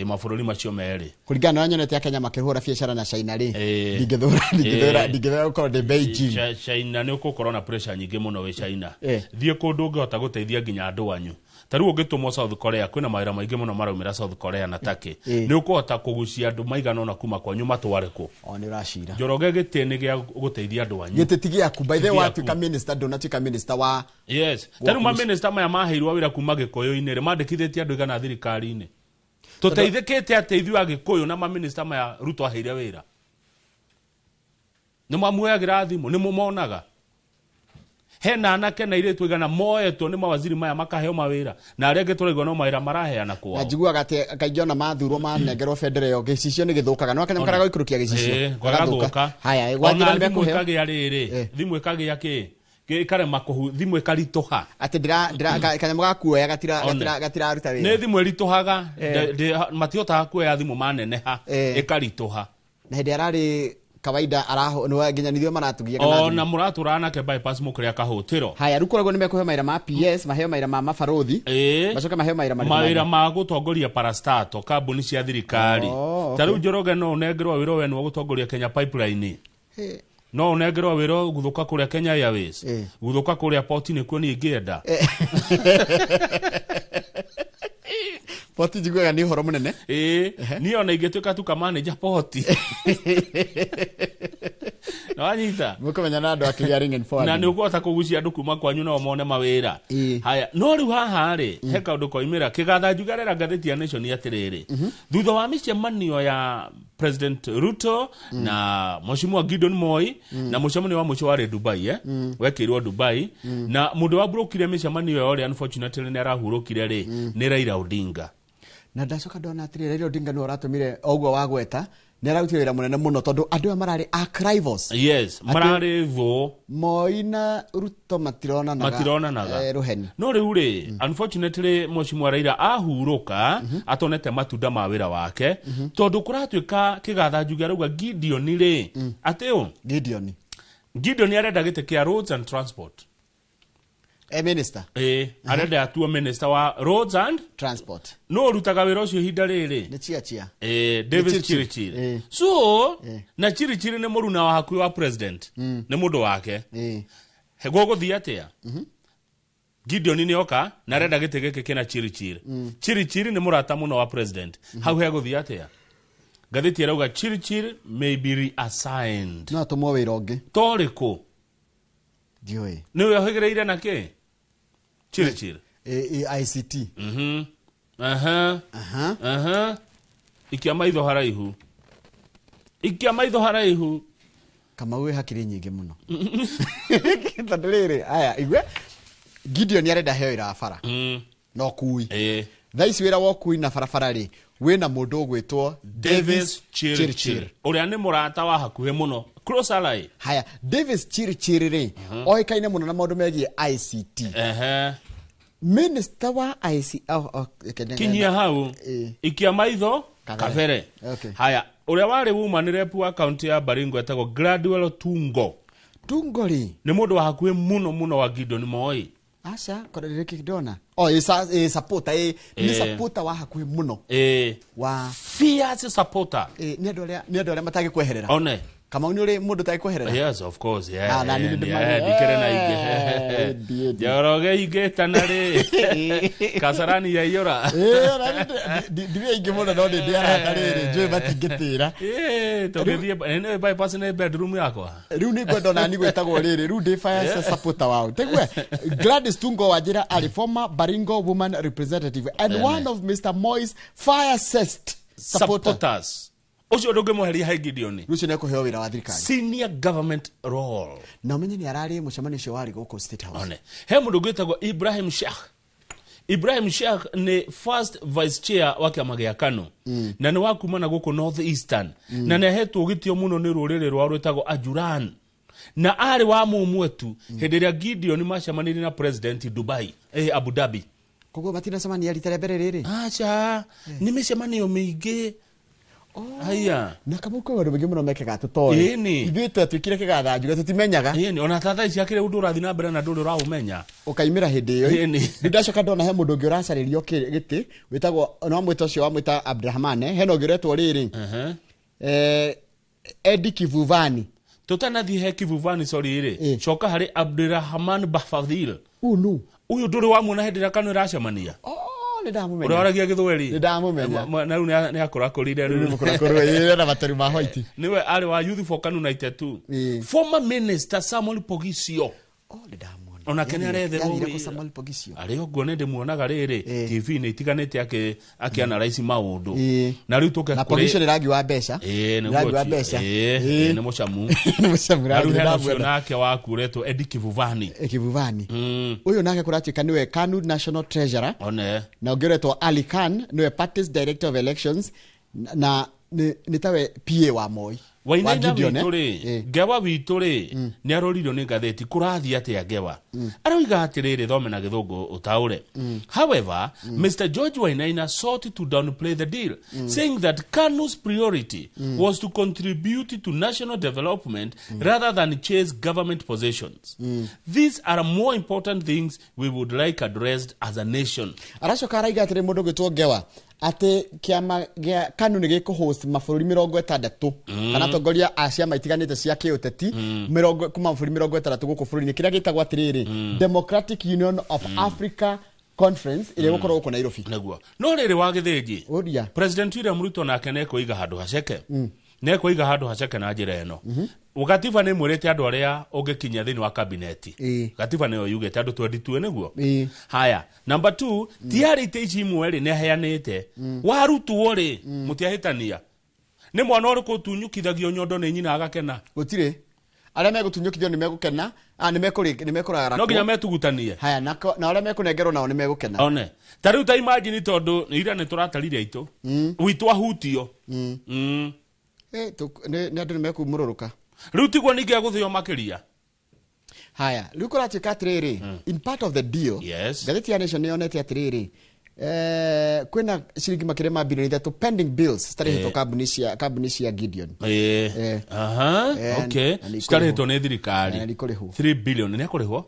mabũrũri macio merĩ kũringana na nyonete ya Kenya makĩhũra biacara na China rĩ ndingĩthũra gũkorwo ndĩ Beijing China nĩ ũgũkorwo na pressure nyingĩ mũno wĩ China thiĩ kũndũ ũngĩhota gũteithia nginya andũ anyu tarĩu ũngĩtũmwo South Korea kwĩna mawĩra maingĩ mũno maraumĩra South Korea na Turkey nĩ ũkũhota kũgucia andũ maigana ona kuma kwanyu matware kũ nĩ ũracira Njoroge gĩtĩ nĩ gĩa gũteithia andũ anyu gĩtĩ ti gĩaku by the way watuĩka minister ndũnatuĩka minister wa tarĩu ma minister maya maheirwo wĩra kuma Gĩkũyũ-inĩ rĩ mandĩkithĩtie andũ igana thirikari-inĩ tũteithĩkĩte ateithio a Gĩkũyũ na ma minister maya Ruto aheire wĩra nĩ mamuoyagĩra thimũ nĩ mũmonaga hena anake na irĩtu igana moetwo nĩ mawaziri maya makaheo mawĩra na arĩa angĩ tũraigua no mawĩra maraheana kwao na njiguaga atĩ kaingĩ ona mathurwo manengerwo bendera ĩyo gĩcicio nĩ gĩthũkaga no Kenya karaga gũikũrũkia gĩcicio gagathũka haya ona thimũ ĩkagĩa rĩrĩ thimũ ĩkagĩa kĩ karema kũhu thimũ ĩkarituha atĩ kanyamũ gakuoya gatiraruta wĩra nĩ thimũ ĩrituhaga matihotaga kuoya thimũ maneneha ĩkarituha na hĩndĩ ararĩ kawaida nginya nithio maratugia na mũratũra nake bypass mũkĩrĩa kahũtĩro haya rĩu kũragwo nĩ mekũheo mawĩra ma PS maheo mawĩra ma mabarothi macoke maheo mawĩra ma gũtongoria parastato kambuni cia thirikari tarĩu Njoroge no ũnengerwo wĩra we nĩ gũtongoria Kenya Pipeline no ũnengerwo wĩra gũthũka kũrĩa Kenya Airways gũthũka kũrĩa port nĩkuo niĩ ingĩenda port njiguaga nĩ ũhoro mũnene niĩ ona ingĩtuĩka tu ka manager port na wanyita mũkũmenya na andũ a clearing and forwarding na nĩ ũkũhota kũgucia andũ kuma kwanyu nao mone mawĩra haya no rĩu haha rĩ he kaũndũ koimĩra kĩgatha njugarĩra ngathĩti ya Nation atĩrĩrĩ thutha wa mĩcemanio ya President Ruto na Mheshimiwa Gideon Moi na mũcemanio wa mũico warĩ Dubai wekĩirwo Dubai na mũndũ wa brokire mĩcemanio ĩyo rĩ unfortunately nĩ arahurũkire rĩ nĩ Raila Odinga na ndacoka ndona atĩrĩrĩ Raila Odinga nĩ ũratũmire oguo wa gweta nĩ ararutire wĩra mũnene mũno tondũ andũ aya mararĩ archivals mararĩ thũ Moi na Ruto matironanaga rũheni no rĩu rĩ unfortunately Mheshimiwa Raila ahurũka atonete matunda ma wĩra wake tondũ kũratuĩka kĩgatha njuga rauga Gideon rĩ atĩũ Gideon arenda gĩtĩ kĩa roads and transport minister arenda atuo minister wa roads and transport no rutaga wĩra ũcio ihinda rĩrĩ nĩ chia David Chirichiri so na Chirichiri nĩ mũruna wa hakuhĩ wa president nĩ mũndũ wake gũgũthiĩ atĩa Gideon nĩ oka na arenda gĩtĩ gĩkĩ kĩna Chirichiri Chirichiri nĩ mũrata mũno wa president hau hegũthiĩ atĩa ngathĩti ĩrauga Chirichiri may be reassigned no atũmwo wĩra ũngĩ torĩkũ ndiũĩ nĩwe ahĩgĩrĩire na kĩ Chirichiri ICT ikia maitho haraihu kama uwe hakiri nyingĩ mũno tondũ rĩrĩ aya igwe Gideon arenda heo wĩra wa bara no kui thaa ici wĩra wa kui na barabara rĩ wĩna mũndũ ũgwĩtwo Davis Chirichiri ũrĩa nĩ mũrata wa hakuhĩ mũno close ally haya Davis Chirichiri rĩ oĩkaine mũno na maũndũ megiĩ ICT minister wa ICT kinyia hau ikia maitho kabere haya ũrĩa warĩ woman rep wa county ya Baringo etagwo Gladwell Tungo rĩ nĩ mũndũ wa hakuhĩ mũno wa Gideon Moi aca korere kidona supporter ni supporter wa hakuhĩ mũno wa fierce supporter ni andũ arĩa matagĩ kweherera one kama unore mundu tai kuherera. Yes, of course. Yeah. Na ni dikere na ige. Joroge ige tanare. Kasarani ya yora. Diwe ige mundu no ndi aratarire njwe batingitira. Togethie ene bypass ne bedroom yakwa. Riu ni gwendo na ni gwetagwo riri riu ndi fire supporter wao. Tegwe Gladys Tungo Wajira, a former Baringo woman representative and one of Mr. Moi's fire supporters. Ocio ndoge muheri ha Gideon. Rucio ne kuheo wira wa thirikari. Senior government role. Na umenye ni arari mucemani cio wari guko State House. One. He mundu gwetagwo Ibrahim Sheikh. Ibrahim Sheikh ni first vice chair wa kiama gia KANU. Na ni wakumana guko North Eastern. Na ne hetwo gitio muno ni rurire rwa rwetagwo Ajuran. Na ari wa mumwetu hederia Gideon macemani na president Dubai, Abu Dhabi. Kogo batina samani ya litare bere riri. Acha, nimesemani omeige. Haya. Na kama uko wadu bigi muno meke gatutore. Ithuĩ twatwikire kigathanju tutimenyaga. Ona tata ici akire undu rathi na mbere na ndu ra umenya. Ukaimira hindi iyo. Ndacoka ndona he mundu ngi uracaririo giti witagwo no mwita ucio wa mwita Abdurrahman he no ngiretwo riri. Edi Kivuvani. Tutanathi he Kivuvani sorry ire. Coka hari Abdurrahman Bafadhil. Unu. Uyu nduri wa muona hindi KANU iracemania. Ndamumenya. Uraragia githweri. Ndamumenya. Na riu ni akurakurire riu. Akurakurire na batari ma white. Niwe ari wa Youth for KANU 92. Former Minister Samuel Pogisio. Ndamumenya. Ona kenya retherwo wira Samuel Pogisio. Ari ogo ne ndimuonaga riri TV ni itiganite ake analyze maundu. Na riu tuke na Pogisio ni rangi wa mbeca. Rangi wa mbeca. Ni mucamu. Ni mucamu rangi wa mbeca. Nake wakuretwo Edi Kivuvani. Kivuvani. Uyu nake kuratuika niwe KANU National Treasurer. One. Na ugeretwo Ali Khan niwe Party's Director of Elections na nitawe PA wa Moi. Wainaina wituri Ngewa wituri ni aroririo ni gatheti kurathi atia Ngewa aroiga atiriri thome na githungu utaure. However, Mr. George Wainaina sought to downplay the deal, saying that KANU's priority was to contribute to national development rather than chase government positions. These are more important things we would like addressed as a nation. Aracoka araiga atiri mundu gwitwo Ngewa ate kiama gia KANU ni gikuhost mabũrũri 60 kana tongoria a ciama itiganite cia kiuteti 60 kuma mabũrũri 60 guku bũrũri-inĩ kiria gitagwo atiriri Democratic Union of Africa Conference ile gukorwo guko Nairobi. Naguo no riri wa githĩnji Oria President William Ruto nake neko iga handu haceke neko iga handu haceke na njira eno Gatiba ni mwirete andu aria ungikinya thini wa cabinet. Gatiba niyo yugete andu 22 niguo. Haya, number 2, tiari teici imwe ri ne heanite. Warutwo ri mutiahitania. Ni mwana uriku tunyukithagio nyondo ni nyina agakena. Gutire. Aria megutunyukithio ni megukena, ni mekurara. No ginya metugutanie. Haya, na aria mekunengerwo nao ni megukena. One. Tariu ta imagine tondu ira ni turatarire aitu. Witu ahutio. Ni andu ni mekumururuka. Riu tigwo ninge guthio makiria. Haya, riu kuratuika atiriri in part of the deal. Yes. Gatheti ya Nation nionete atiriri kwina shiringi makire ma bilioni 3 pending bills stari hito kabuni cia Gideon. Okay. Stari hito ne thirikari. 3 billion ne akurihwo.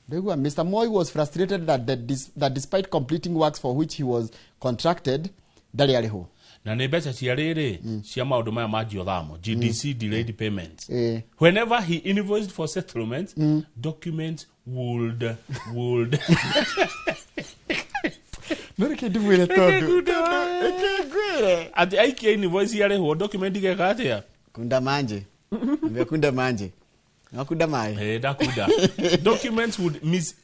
Mr. Moi was frustrated that despite completing works for which he was contracted, dali ariho. Na ne becha cia riri cia maundu maya ma Jiothamo GDC delayed payments. Whenever he invoiced for settlements, documents would Nore ke ndimwire tondu. Ati aiki invoice ya reho document igeka atia? Kunda manje. Nimekunda manje. Nakunda mai. Dakuda. Documents would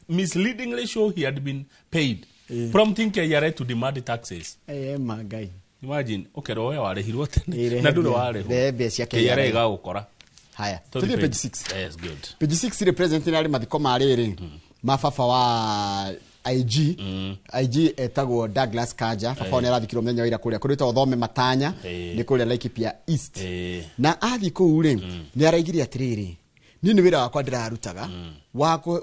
misleadingly show he had been paid, prompting KRA to demand taxes. Magai. Imagine, roya warehirwo tene na nduro warehwo. Bebe cia KRA igagukora. Haya, tulie page 6. Yes, good. Page 6 representing ali mathiko mariri. Mafafa wa IG etagwo Douglas Kanja fafa ne rathikiro menya ira kuria kurita uthome matanya ni kuria Laikipia East. Na athi ku ri ni araigiria atiriri ni wira wakwa ndirarutaga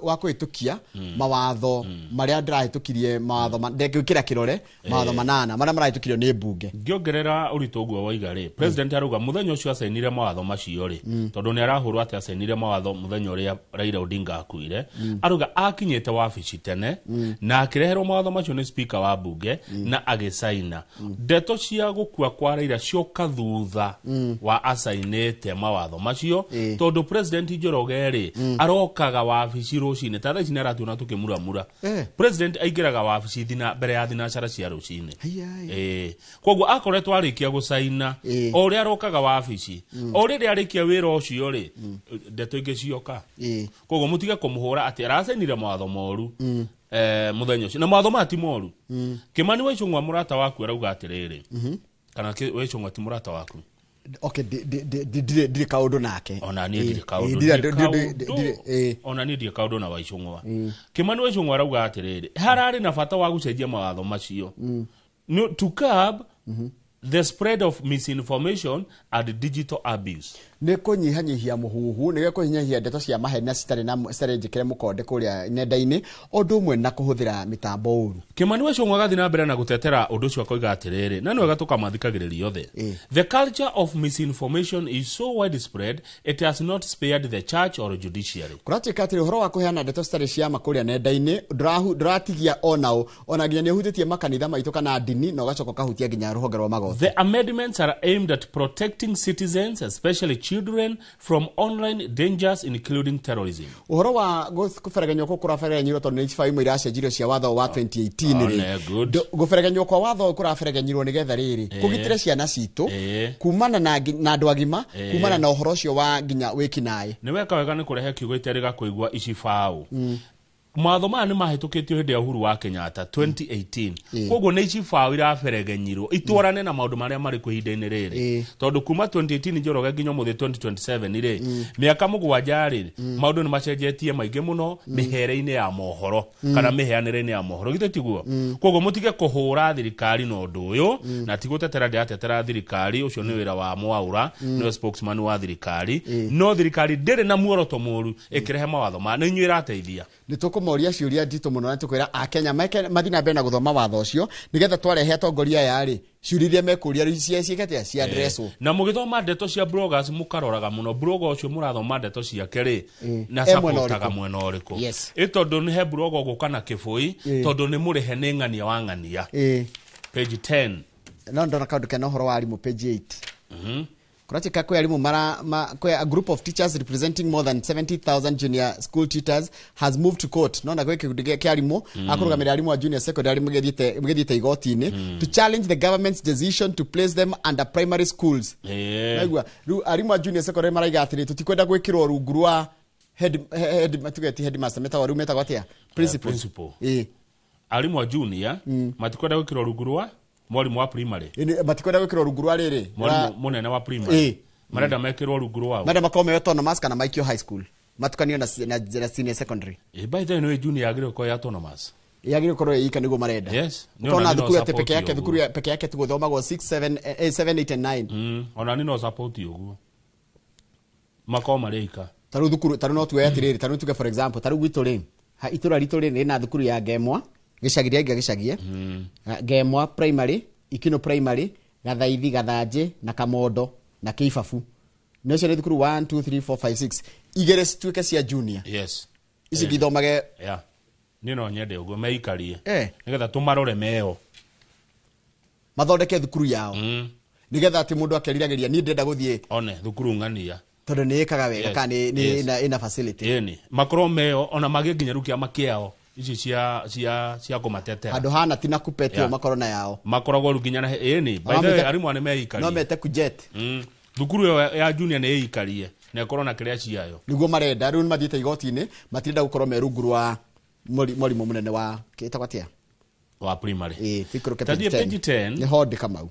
wa kuhitukia mawatho maria ndirahitukirie mawatho ndekira kirore mawatho manana maria marahitukirio ni mbunge ngiongerera urito guo waiga ri president aruga muthenya ucio asainire mawatho macio ri tondu ni arahurwo ati asainire mawatho muthenya uria Raila Odinga akuire aruga akinyete wabici tene na akireherwo mawatho macio ni speaker wa bunge na agisaina ndeto cia gukua kwa Raila cioka thutha wa asainete mawatho macio tondu president Njoroge ri arokaga wabici rucine ta thaicine aratuna tukimuramura president aingiraga wabici thina mbere ya thinacara cia rucine koguo akoretwo arikia gusaina o ria arokaga wabici o ria arikia wira ucio ri ndeto ingi cioka koguo mutige kumuhura ati arasainire mawatho moru muthenya ucio na mawatho mati moru Kimani wa Icung'wa murata waku arauga atiriri kana wa Icung'wa ti murata waku okay dire kaundu nake ona ni dire kaundu ona ni dire kaundu na wa Icung'wa Kimani wa Icung'wa arauga atiriri harari na bata wa gucenjia mawatho macio to curb the spread of misinformation and digital abuse ne kunyihanyihia muhuhu ne kunyihanyihia ndeto cia maheni citari na citari njikire mukonde kuria nenda-ini undu umwe na kuhuthira mitambo uru Kimani wa Icung'wa gathi na mbere na gutetera undu ucio akoiga atiriri na ni wega tukamathikagiriria othe the culture of misinformation is so widespread it has not spared the church or judiciary kuratika atiri uhoro wa kuheana ndeto citari cia makuria nenda-ini nduratigia ona nginya ni hutitie makanitha maitu kana dini no gacoka kahutia nginya ruhonge rwa magoti the amendments are aimed at protecting citizens especially children from online dangers including terrorism uhoro wa gufereganyo kurafereganyo tondu ni ifaimo iracenjirio cia watho wa 2018 ri gufereganyo kwa watho kurafereganyirwo nigetha riri kugitire ciana citu kumana na andu agima kumana na uhoro cio wa nginya wikinae ni weka wega ni kurehe kiugo iteriga kuigwa icibao Mawatho maya ni mahitukitio hindi ya uhuru wa Kenyatta 2018 koguo ni icibao iraferegenyirwo itwarane na maundu maria mari ku ihinda-ini riri tondu kuma 2018 Njoroge nginya muthi 2027 ri miaka mugwanja ri maundu ni macenjetie maingi muno mihere-ini ya mohoro kana miheanire-ini ya mohoro githe tiguo koguo mutige kuhura thirikari no undu uyu na tigutetera ndiatetera thirikari ucio ni wira wa Mwaura no spokesman wa thirikari no thirikari ndiri na muoroto muru ikirehe mawatho ma ni nyuira ateithia nitukumoria ciuria ndito muno na tukwira akenya mathina mbere na guthoma watho ucio nigetha twarehe atongoria yari ciuririe mekuria ciekete cia addresswo na mugithoma ndeto cia bloggers mukaroraga muno blogger ucio murathoma ndeto ciake ri na supportaga mwena uriku itondu ni he blogger gukana kibui tondu ni murihe ni ng'ania wa ng'ania page 10 no ndona kaundu kana horo wa arimu page 8 kuratika kwa alimu kwa a group of teachers representing more than 70,000 junior school teachers has moved to court no na kwa kwa alimu akurugamira alimu wa junior secondary mugethite igoti-ini to challenge the government's decision to place them under primary schools naigua alimu wa junior secondary maraiga atiri tutikwenda gwikirwo rungu rwa headmaster meta atia principal alimu wa junior matikwenda gwikirwo rungu rwa mwalimu wa primary matikwenda gwikirwo rungu rwa riri mwalimu munene wa primary marenda mekirwo rungu rwa marenda makome autonomous kana maikio high school matukanio na senior secondary by the way junior yagire ko autonomous yagire ko yika nigo marenda yes ona thukuru ya peke yake thukuru ya peke yake tugothomagwo 6 7 8 9 ona ni no support uguo makoma reika taru thukuru taru no tuwe atiriri taru tuge for example taru gwituri ha itura rituri ni na thukuru ya Ngemwa gicagiria gicagie Ngemwa primary Ikino primary Gathaithi Gathanji na Kamondo na Kiibabu no cio ni thukuru 1 2 3 4 5 6 igere cituike cia junior yes ici githomage ni no nyende uguo meikarie nigetha tumarore meo mathondeke thukuru yao nigetha ati mundu akeriragiria ni ndenda guthie one thukuru ng'ania tondu ni ikaga wega kana ni ina facility ni makoro meo ona magiginya rukia makiao ici cia kumatetera andu hana tina kupetio makorona yao makoragwo rukinya na ni by the way arimu ane meikarie no mete kujet thukuru ya junior ni eikarie na korona kiria ciayo niguo marenda riu mathiite igoti-ini matirenda gukorwo merungu rwa mwalimu munene wa kitagwatia wa primary fikiro page 10 ni hodi kamau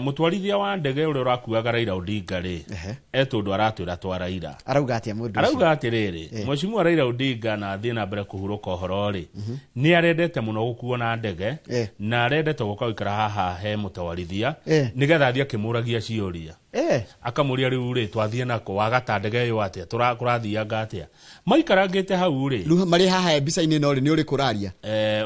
mutwarithia wa ndege uri urakuaga Raila Odinga ri etundu aratwira twa Raila arauga atia mundu arauga atiriri mheshimiwa Raila Odinga na thina na mbere kuhuruka uhoro ri ni arendete muno gukuo na ndege na arendete guka ikara haha he mutwarithia nigetha thia kimuragia ciuria akamuria riu ri twathie nako wagata ndege yo atia turathianga atia maikarangite hau ri riu mari haha mbica-ini no ri ni uri kuraria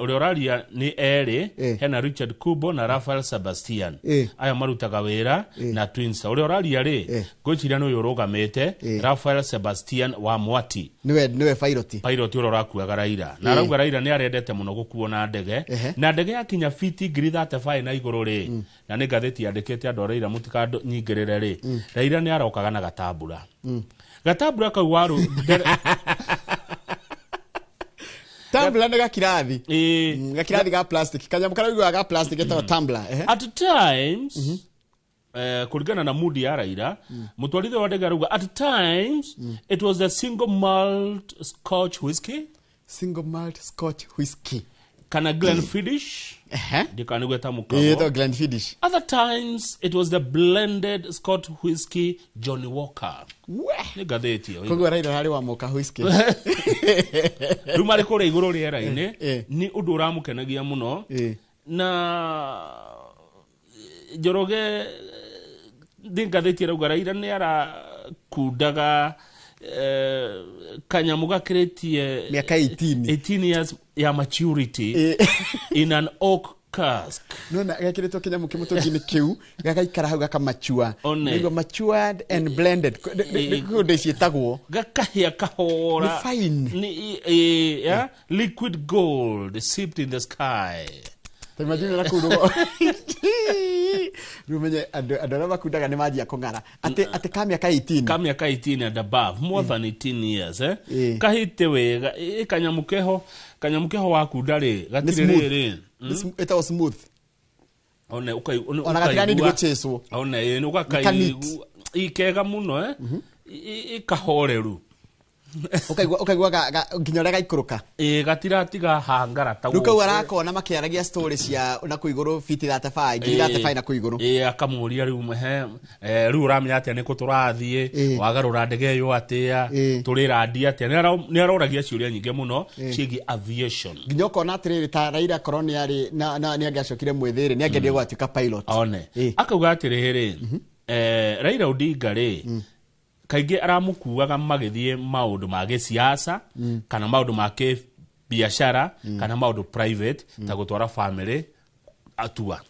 uri oraria ni eri hena Richard Kubo na Rafael Sebastian aya marutaga wira na Twins uri oraria ri gwiciria no yorugamite Rafael Sebastian wa Mwati niwe pilot uri orakuaga Raila na arauga Raila ni arendete muno gukuo na ndege na ndege yakinya fiti ngiri 35 na iguru ri na ni gatheti yandikite andu Raila mutikando nyingirire ri Raila ni arokaga na gatambura gatambura kau waru tumbler na gakirathi gakirathi ga plastic kanyamu karaigwa ga plastic eta tumbler at times kulingana na mood ya Raila mutwarithia wa ndege arauga at times it was the single malt scotch whiskey kana Glenfiddich ndikanigweta mukamo Glenfiddich. Other times it was the blended Scotch whiskey Johnny Walker ni gatheti yo kogo Raila hari wa moka whiskey rumare kore iguru riera-ini ni undu uramukenagia muno na Njoroge ndingatheti rauga Raila ni ara kundaga kanyamu gakiretie miaka 18 years ya maturity in an oak cask no na gakiretwo kinyamu kimutungi-ini kiu gagaikara hau gakamachua nigo matured and blended kude cietagwo gakahia kahora ni fine liquid gold sipped in the sky imagine la kurugo rumenye adora bakundaga ni maji ya kongara ate kamya 18 and above more than 18 years kahite wega kanyamukeho wakunda ri gatiriri it was smooth one ona gatirani ndigo cheso one ukakai ikega muno ikahoreru ukaigwa nginya gaikuruka gatiratiga hangara ta ruka arakona makiaragia stories cia na kuiguru fiti 35 na kuiguru akamuria riu riu uramenya atia ni kuturathie wagarura ndege yo atia turira ndia atia ni aroragia ciuria nyingi muno ciigi aviation nginya ukona atiriri ta Raila koroni ari na ni angacokire mwithiri ni angendi gwatuika pilot one akauga atiriri Raila Odinga ri kaige aramukuaga magithie maundu ma gisiasa kana maundu ma biashara kana maundu private ta gutwara family atua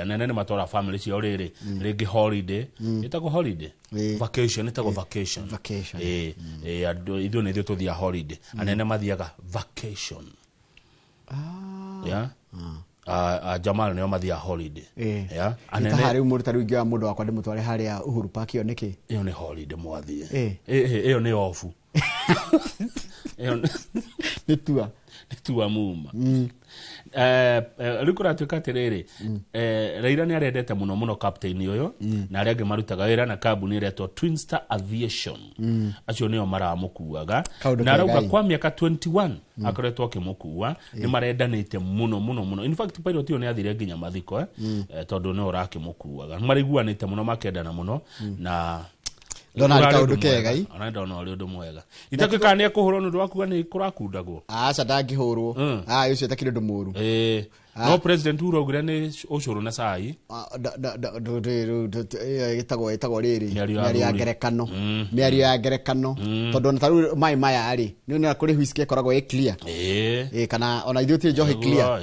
anene ni matwara family cio riri ringi holiday itago holiday vacation itago vacation andu ithu ni tuthia holiday anene mathiaga vacation Jamal ni mathia holiday anene hari umurita rugi wa mundu wakwa ndimutware hari ya Uhuru Park yo niki iyo ni holiday mwathie iyo ni off ni tua muma rikura tukatiriri Raila ni arendete muno captain uyo na arenge marutaga wira na kambuni iretwo Twin Star Aviation acio nio maramukuaga na arauga kwa miaka 21 akoretwo akimukua ni marendanite muno in fact pilot uyo ni athire nginya mathiko tondu ni urakimukuaga mariguanite muno makendana muno na Donald kaundu kegai anaenda ona uri undu mwega itakika ni kuhurwo ndu wakuga ni kurakundagwo aca ndangihurwo ucio takiri undu muru no president urogire ni ucuru na sai gitagwo riri miario ya ngerekano tondu na taru mai maya ari ni na kuri whiskey koragwo clear kana ona ithuti njohi clear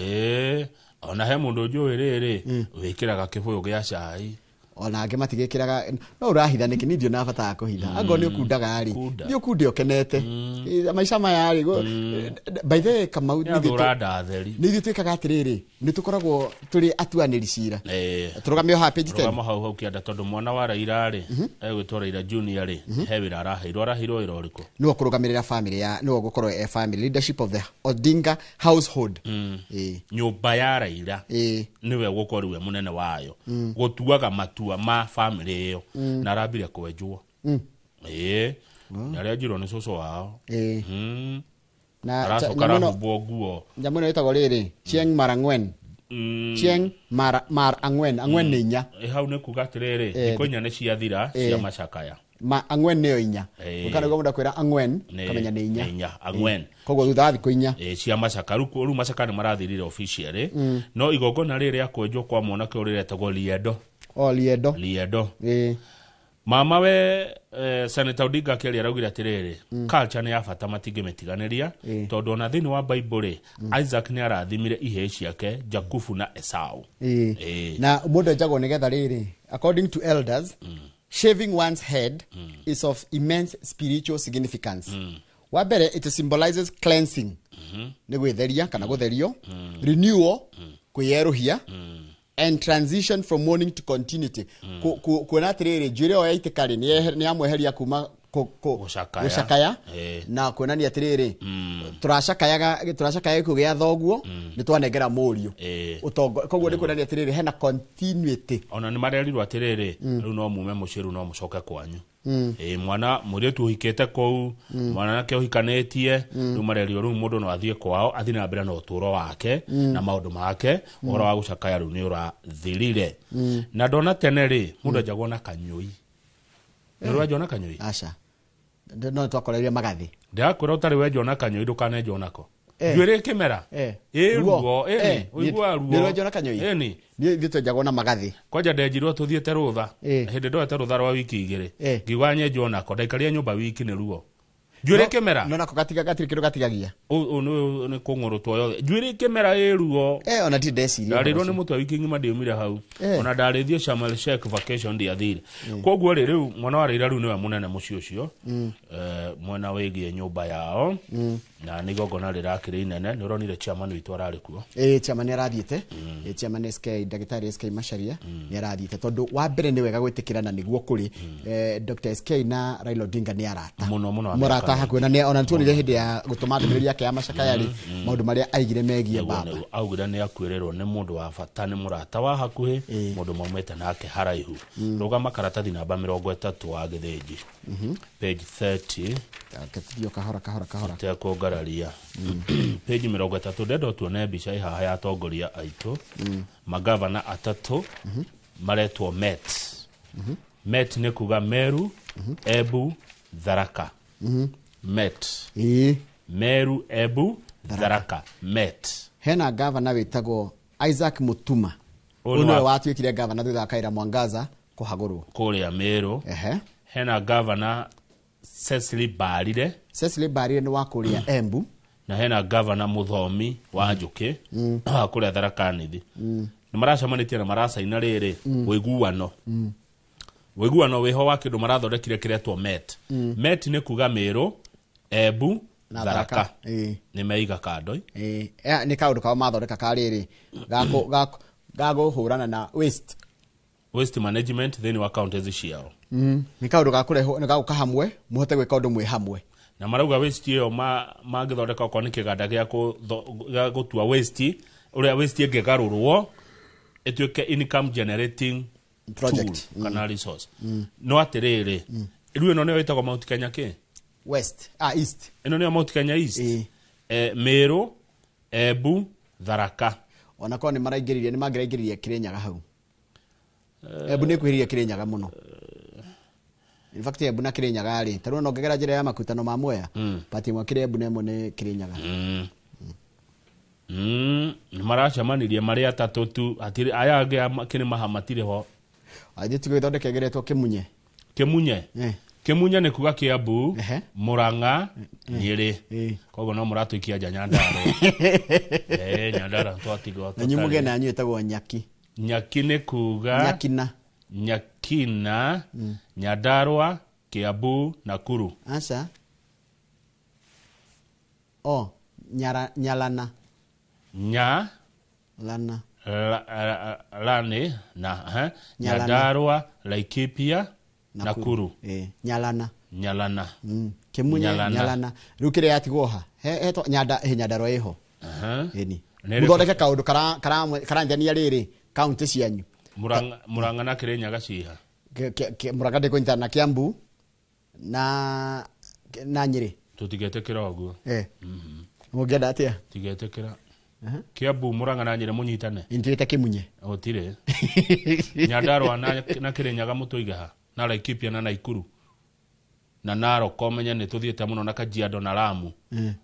ona he mundu njui riri wikiraga kibuyu gia cai ona ange matigikiraga no urahitha niki ndio na bata kuhitha ango ni ukundaga ari ni ukunde okenete maisha maya ari by the way kama ni ndio twikaga atiriri ni tukoragwo turi atuaniri cira turugamio ha page 10 turugama hau kianda tondu mwana wa Raila ri egwitwa Raila Junior ri he wira arahirwo iroriko ni okurugamirira family ya ni ogukorwo family leadership of the Odinga household nyumba ya Raila niwe gukorwo munene wayo gutuaga matua ma family yo na rabire kwenjwo na rejiro ni soso wao na aracoka nguo nyamuno itagwo riri Chieng Marangwen Chieng Angwen ni nya hau ne kuga atiriri ikonya ne ciathira cia macakaya Angwen ni inya ukana gomuda kwira Angwen kamenya ni inya Angwen kogo thutha thiku inya cia macaka ru macaka ni marathirire officially no igogona riri akwenjwo kwa mwana ke urire tagwo Liedo Liedo mama we Senator Odinga Kelly araugira atiriri culture ni ya bata matingimetiganiria tondu ona thini wa Bible Isaac ni arathimire ihe ciake Jakubu na Esau na mundu jago nigetha riri according to elders shaving one's head is of immense spiritual significance. Wabere it symbolizes cleansing ni gwitheria kana gutherio renewal kuyeruhia and transition from mourning to continuity. Kuona atiriri njwire o yaitikari ni amweheria kuma gucakaya na kuona ni atiriri turacakaya kugia thoguo ni twanengera murio utongo koguo ni kuona ni atiriri hena continuity ona ni marerirwo atiriri riu no mume muciru no mucoke kwanyu mwana muritu uhikete kou mwana nake uhikanetie riu marerirwo riu mundu no athie kwao athie na mbere na uturo wake na maundu make oro wa gucakaya riu ni urathirire na ndona teneri mundu ajagwo na kanyui Nero Jona Kanyoi. Asha. No twakoreria magathi. Ndakwira utari we Jona Kanyoi ndukane Jonako. Juere kimera. Ruo uigua ruo. Nero Jona Kanyoi. Ni thito jagona magathi. Kwaja ndejirwo tuthiete rutha. Hinde ndoete rutha rwa wiki igiri. Ngiwanye Jonako ndaikaria nyumba wiki ni ruo. Juere kimera. No nako gatiri kiru gatigagia. Ni kunguru twoyo. Juere kimera ruo. Ona ti ndeciria. Ndarirwo ni mutu wiki ngima ndiumire hau. Ona ndarithio Sharm el-Sheikh vacation ndi athire. Koguo riu mwana wa Raila riu niwe munene muci ucio. Mwana wigie nyumba yao. Na nigogona rirakiri inene ni uronire chairman witu arari kuo. Chairman arathiete. Chairman SK Dagitari SK Macharia ni arathiete tondu wa mbere ni wega gwitikirana niguo kuri Dr SK na Raila Odinga ni arata. Muno Hakuona ni ona tuonire hindi ya gutuma ndumiri yake ya macakayari maundu maria aigire megie baba augira ni akwirerwo ni mundu wa bata ni murata wa hakuhi mundu maumete nake haraihu rugama karatathi namba 30 wa githinji page 30 akatio kahora te kugararia page 30 ndedo tuone mbica ihaha ya tongoria aitu magavana atatu maretwo met ni kuga Meru Embu Tharaka Met Meru Embu Tharaka Met hena governor witagwo Isaac Mutuma uno watuikire governor thutha akaira Mwangaza kuhagurwo kuria Meru hena governor Cecily Barire ni wa kuria Embu na hena governor Muthomi wa Njuki kuria Tharaka Nithi ni maracamanitie na maracaina riri wiguano weho wa kindu marathondekire kiretwo Met ni kuga Meru Embu Tharaka ni meiga kando ni kaundu kao mathondeka kariri gago hurana na waste management theni wa counties ciao ni kaundu gakureho ni gaguka hamwe muhote gwika undu mwe hamwe na marauga waste iyo magithondeka kwa ni kiganda gia gutua waste uria waste ingegarurwo etuike income generating project kana resource no atiriri riu no ne wetagwo Mount Kenya East ino ni Mount Kenya East Meru Embu Tharaka ona ko ni maraingiririe ni mangiraingiririe Kirinyaga hau Embu ni kwiririe Kirinyaga muno in fact Embu na Kirinyaga ri taru no ngegera njira ya makutano ma Mwea pati mwakire Embu nemo ni Kirinyaga maracamanirie mari atatu tu atiri aya angi kini mahamatire ho aje tigithondeke geretwo Kimunye ni kuga Kiambu Murang'a Nyeri koguo no muratuikia nja Nyandarua Nyandarua twatigwo na nyumuge na nyu etagwo Nyaki ni kuga Nyakina Nyandarua Kiambu Nakuru asa Nyalana Lani na Nyandarua Laikipia Nakuru Nyalana Kimunye Nyalana rukire yatigwoha heto Nyandarua iho ni muthondeke kaundu karanjania riri county cianyu Murang'a na Kirinyaga ciha Murang'a ndiko intana Kiambu na Nyeri tutigetekera oguo mugenda atia tigetekera Kiambu Murang'a na Nyeri munyitane intirite Kimunye otire Nyandarua na Kirinyaga mutoigaha na Laikipia na Naikuru na Narok komenya nĩ tuthiĩte mũno na Kajiado na Lamu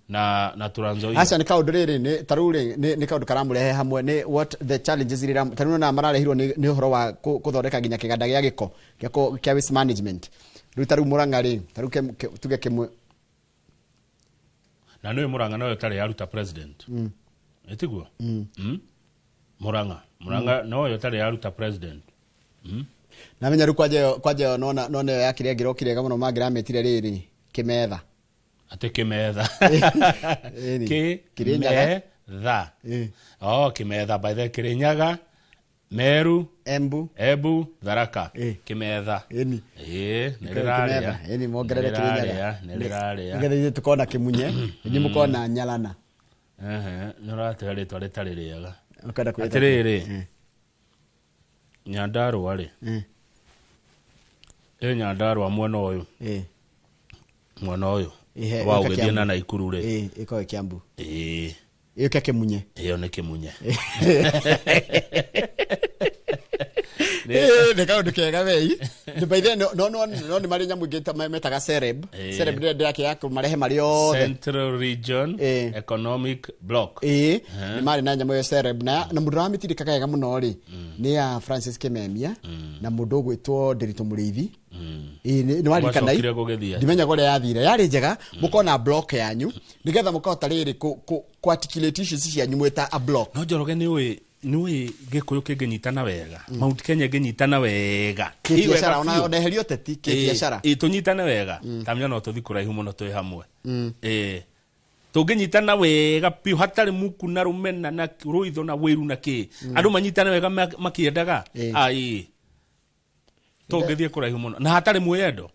na Trans Nzoia. Acha nĩ kaũndũ rĩrĩ nĩ tarure nĩ kaũndũ karamũrehe hamwe nĩ what the challenges iria tarure na mararehirwo nĩ ũhoro wa gũthondeka nginya kĩganda gĩa gĩko kĩa waste management. Rĩu tarure Murang'a rĩ tarure tuge kĩmwe na nĩ Murang'a no tarĩ yaruta president. Etiguo. Murang'a no tarĩ yaruta president. Na menya rĩu kwaje nona yakire ngiro kirega mũno mangĩrametire rĩrĩ Kĩmetha. Ate Kĩmetha. Kirinyaga. Kĩmetha by the Kirinyaga, Meru, Embu, Tharaka. Kĩmetha. Nĩ mongerere Kirinyaga. Nĩrĩrarĩa. Tukona Kĩmunye, nĩ mukona Nyalana. Nĩũratĩra rĩtwa rĩtarĩ rĩega. Atĩrĩrĩ. Nyandarua rĩ. Nyandarua mwena ũyũ. Mwena ũyũ. Wa ũgĩthiĩ na Naikuru rĩ. Ĩko Kiambu. Ĩyo Kĩmunye. Ĩyo nĩ Kĩmunye. Nĩ kaũndũ kega wei. By the no nĩ marĩ nyamũ ingĩ metaga Sereb. Sereb nĩ yake ya marehe marĩ othe. Central Region Economic Block. Nĩ marĩ na nyamũ ya Sereb na mũndũ wa mĩtirika kega mũno rĩ. Nĩ ya Francis Kimemia na mũndũ ũgwĩtwo Nderitu Mũrĩithi. Nĩ warikana ndimenya gore yathire yarĩ njega mũkona block yanyu nigetha mũkahota rĩrĩ ku articulate issues cianyu mweta a block. No Njoroge nĩ Gĩkũyũ kĩngĩnyitana wega, Mount Kenya ngĩnyitana wega, biacara ona herio teti biacara tunyitane wega, tamenya no tuthi kũraihu mũno twĩ hamwe. Tũngĩnyitana wega piũ hatarĩ muku na rũmena na rũitho na wĩru na kĩ andũ manyitane wega makĩendaga tũngĩthiĩ kũraihu mũno na hatarĩ mwĩyendo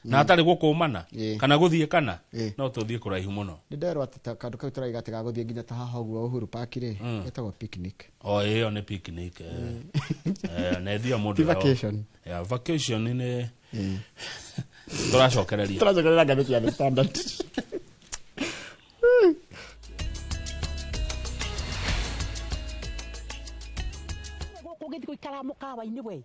na hatarĩ gũkũmana kana gũthiĩ kana no tũthiĩ kũraihu mũno. Nĩ nderwo atĩ kandũ kau tũraiga atĩ gagũthiĩ nginya ta haha ũguo Uhuru Park rĩ etagwo picnic. Ĩyo nĩ picnic. Na ĩthiĩ mũndũ vacation. Vacation nĩ tũracokereria ngathĩti ya The Standard. Gũgĩthiĩ gũikara mũkawa-inĩ we.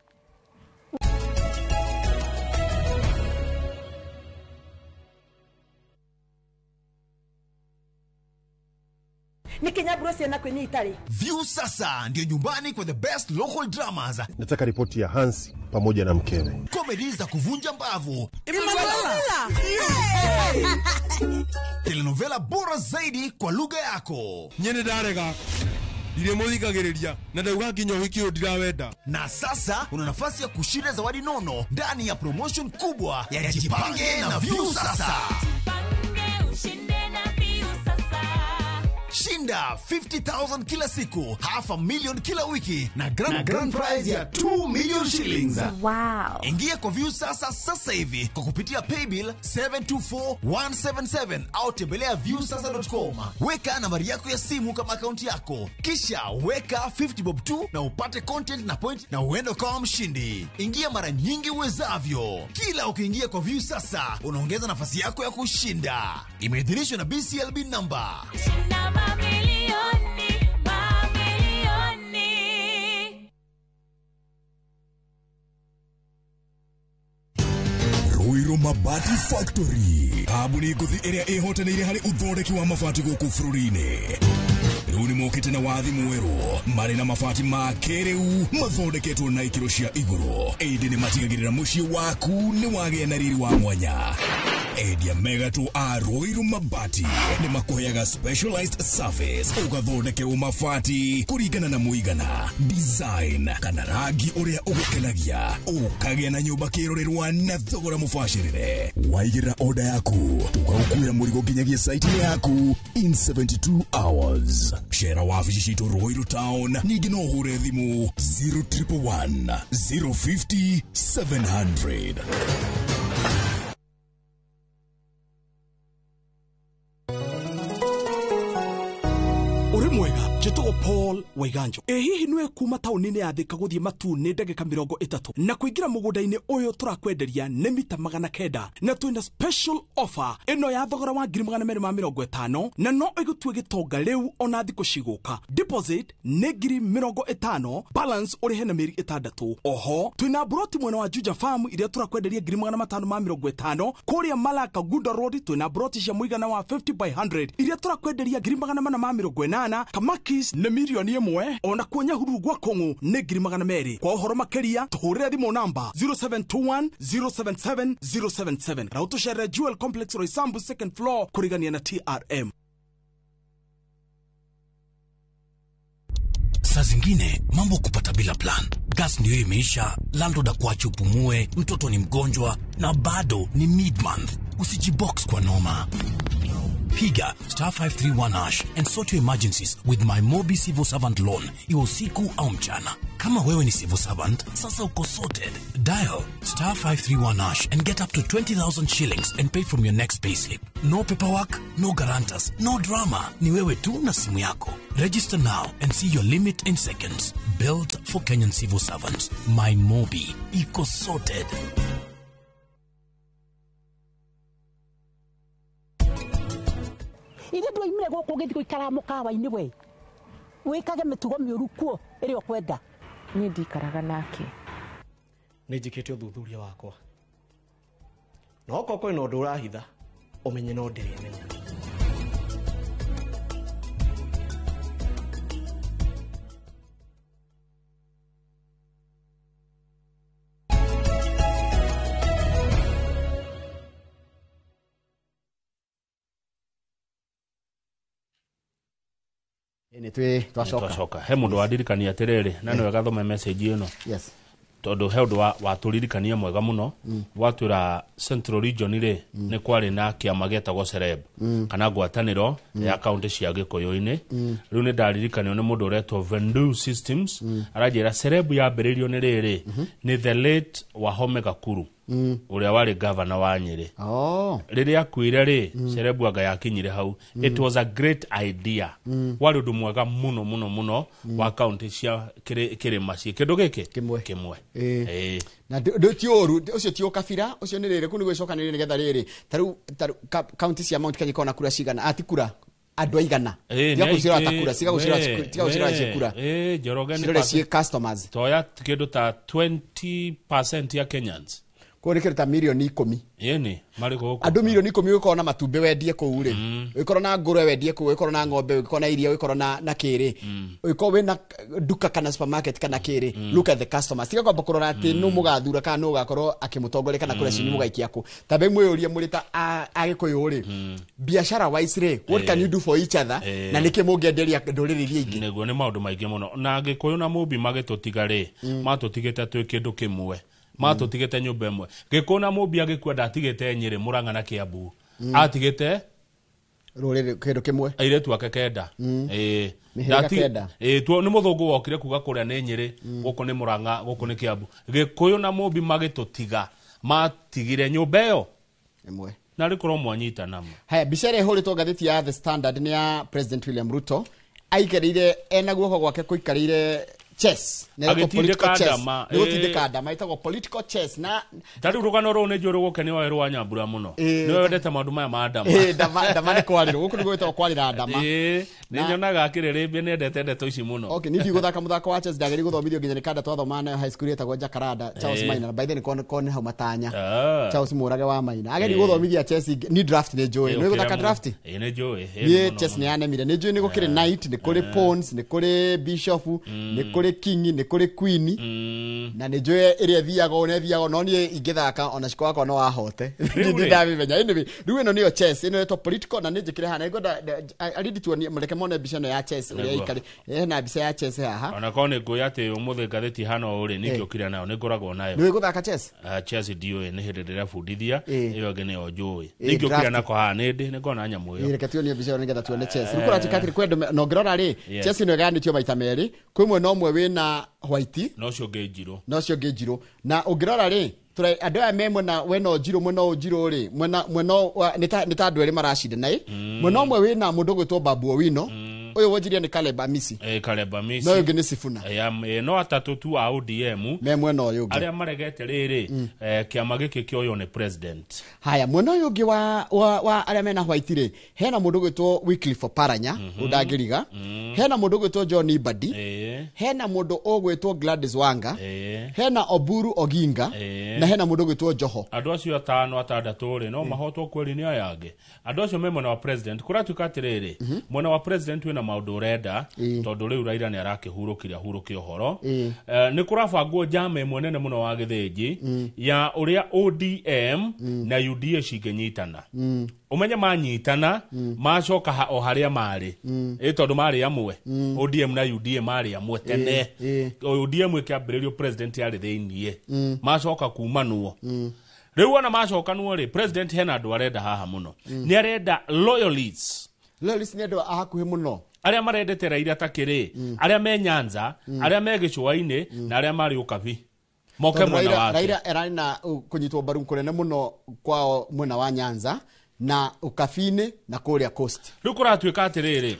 Nikinyaburo ciana kwenye itari. View sasa ndio nyumbani kwa the best local dramas. Nataka ripoti ya Hansi pamoja na mkewe. Comedy za kuvunja mbavu. Telenovela bora zaidi kwa lugha yako. Nyene darega. Ile muthikagiriria na ndauga nginya uhiki ndirawenda. Na sasa una nafasi ya kushinda zawadi nono ndani ya promotion kubwa ya Jipange na View sasa. Shinda 50,000 kila siku, $500,000 kila wiki na grand prize ya 2 million shillings. Wow. Ingia kwa View sasa hivi kwa kupitia paybill 724177 au tembelea viewsasa.com. Weka nambari yako ya simu kama akaunti yako, kisha weka 50 bob tu na upate content na point na uende kama mshindi. Ingia mara nyingi uwezavyo. Kila ukiingia kwa View sasa unaongeza nafasi yako ya kushinda. Imeidhinishwa na BCLB number. Ruiru Mabati Factory, kambuni nguthi iria ihotanĩire harĩ uthondeki wa mabati gũkũ bũrũri-inĩ. Rĩu nĩ mokĩte na wathi mwerũ marĩ na mabati ma kĩrĩu mathondeketwo na ikĩro cia igũrũ. Ĩndĩ nĩ matigagĩrĩra mũciĩ waku nĩ wagĩa na riri wa mwanya. Endia megatũ a Ruiru Mabati nĩ makũheaga specialized service ũgathondekerwo mabati kũringana na mũigana, design kana rangi ũrĩa ũgũkenagia, ũkagĩa na nyũmba kĩrorerwa na thogora mũbacĩrĩre. Waigĩra order yaku tũgagũkuĩra mũrigo nginyagia site yaku in 72 hours. Cera wabici citũ Ruiru Town, ningĩ no ũhũre thimũ 0111 050 700. Uri mwega, chituo Paul Waiganjo. Hihi nwe kuma taunini ya Thika guthie Matune ndagika 30 na kuingira mugunda-ini uyu turakwenderia ni mita 900 na twina special offer ino ya thogora wa 250 na no igutue gitonga riu ona thiko ciguka. Deposit ni 50, balance urihe na mieri 6. Oho twina broti mwena wa Juja Farm iria turakwenderia 550 kuria Malaka Gunda Road. Twina broti cia muigana wa 50 by 100 iria turakwenderia 480 Kamakis ni milioni 1 ona kuonya huru gwa Kongo ni 200. Kwa uhoro makeria tuhurire thimu namba 0721 077 077 na utushere Jewel Complex Roysambu 2nd floor kurigania na TRM. Saa zingine mambo kupata bila plan. Gas ndio imeisha, landlord akuache upumue, mtoto ni mgonjwa na bado ni mid-month. Usijibox kwa noma. Piga *531# and sort your emergencies with my Mobi Civil Servant Loan. Iwe usiku au mchana. Kama wewe ni civil servant, sasa uko sorted. Dial *531# and get up to 20,000 shillings and pay from your next payslip. No paperwork, no guarantors, no drama. Ni wewe tu na simu yako. Register now and see your limit in seconds. Built for Kenyan civil servants. My Mobi. Iko sorted. Ile ndo imire goko githi kuikara mukawa-ini we wikage mitugo miuru kuo iri okwenda ni ndikaraga nake ni njikite uthuthuria wakwa no koko ino ndu urahitha umenye no ndirimenya ni twacoka he mundu wadirikania atiriri na niwe gathome message ino yes tondu he undu wa turirikania mwega muno watwira Central Region ri ni kwari na kiama getagwo Sereb kana ngwataniro ya county cia Gikuyu-ini riu ni ndaririkanio ni mundu uretwo Vendu Systems arajira Sereb yambiririo ni riri ni the late Wahome Gakuru uria wari governor wa Nyeri riria akuire ri Sereb anga yakinyire hau it was a great idea wari undu mwega muno wa county cia kirima cie kindu giki kimwe na ndotioru ucio tio kabira ucio ni riri kuni gwicokanire ni getha riri taru county cia Mount Kenya kona kura cigana atikura andu aigana ya kucira atakura siga gucira cikura Njoroge ni cie customers toya kindu ta 20% ya Kenyans kuri ta milioni 10 yeni mariko andu milioni 10 wikora na matumbe wendie ku ri wikora na nguru wendie ku wikora na ng'ombe wikora na iria wikora na kiri wikora wina duka kana supermarket kana kiri look at the customers tiga kwamba kurora ati no mugathura kana no gakorwo akimutongoreka na kura cini mugaikia ku tabe mwiurie murita agikuyu ri biashara wise ri what can you do for each other na niki mungenderia nduriri iria ingi nego ni maundu maingi muno na gikuyu na mubi magitutiga matutigite twi kindu kimwe matutigite nyumba imwe gikuna mubi agikua ndatigite Nyeri Murang'a na Kiambu atigite ruriri kindu kimwe airetu ake kenda tu ni muthungu wokire kuga kuria ni Nyeri guku ni Murang'a guku ni Kiambu gikuyu na mubi magitutiga matigire nyumba iyo imwe na rikoro mwanyita nama haya bicere horitwo gatheti ya The Standard ni ya President William Ruto aikarire ena guoko gwake kuikarire chess na political chess ni gutindika ndama itagwo political chess na tari rugano ro ne joro gukeni wa rwa Nyambura muno ni wendete maundu maya ma ndama ndama ni kwariro guku ni gwitwo kwarira ndama ni nyonaga akiririmbia ni endete ndeto ici muno okay ni guthaka muthako wa chess ndageri guthomithio nginya ni kanda twathoma nayo high school etagwo Jacaranda Charles Maina by then kon hau matanya Charles Murage wa Maina ageri guthomithia chess ni draft ni joy ni guthaka draft ni joy ni chess ni anemire ni joy ni gukire knight ni kuri pawns ni kuri bishop ni kuri king ni kuri queen na ni joy area thiago no ni ingithaka ona ciko wako no wahote ndi ndamimenya anyway riu ino niyo chess ino eto political na ni njikire hana igoda alidi tuoni mureke mone bica no ya chess uria ikari na bica ya chess haha ona kone kuya ati umuthe gatheti hana uri ni kiokire nayo ni ngoragwo nayo ni guthaka chess chess dio ni hindi ndira fundithia iyo ngene yo joy ni kiokire nako ha ni ndi ni ngona nyamu iyo reke tuoni bica ni getha tuone chess rikura atikatiri kwendo no ngirora ri chess ino ganitio maita meri kwimwe no mwe wina white no cio ngejiro na ungirora ri turai andu aya memwe na weno njiro mweno njiro ri mweno ni ta andu eri maracinde nai mweno mwe wina mundu gwitwo Babu Owino Oyo wajiria ni Caleb Amisi. Caleb Amisi. No yungi ni Sifuna. No atatu tu a ODM. Mwena yungi. Aria maregete riri kiama giki kioyo ni president. Haya mwena yungi wa aria mena White hena mundu gwitwo Wycliffe Oparanya udagiriga. Hena mundu gwitwo John Ibadi. Hena mundu ogwitwo Gladys Wanga. Hena Oburu Oginga. Na hena mundu gwitwo Joho. Andu acio atano atandatu ri no mahotwo kweri ni ayage. Andu acio me mwena wa president kuratuka atiriri mwena wa president wina maundu urenda tondu riu Raila ni arakihurukiria hurukio horo ni kurabangwo jame mwenene muno wa githinji ya uria ODM na UDA cingenyitana umenye manyitana macoka o haria mari tondu mari amwe ODM na UDA mari amwe tene ODM ikiambiririo president yari thiinie macoka kumanuo riu ona macokanwo ri president hena andu arenda haha muno ni arenda loyalists ni andu ahakuhi muno aria marendete Raila takiri aria me Nyanza aria me Gicuaini na aria mari Ukabi moke mwena wake Raila erana kunyitwo mbaru kunene muno kwa mwena wa Nyanza na Ukabini na kuria coast riu kuratuika atiriri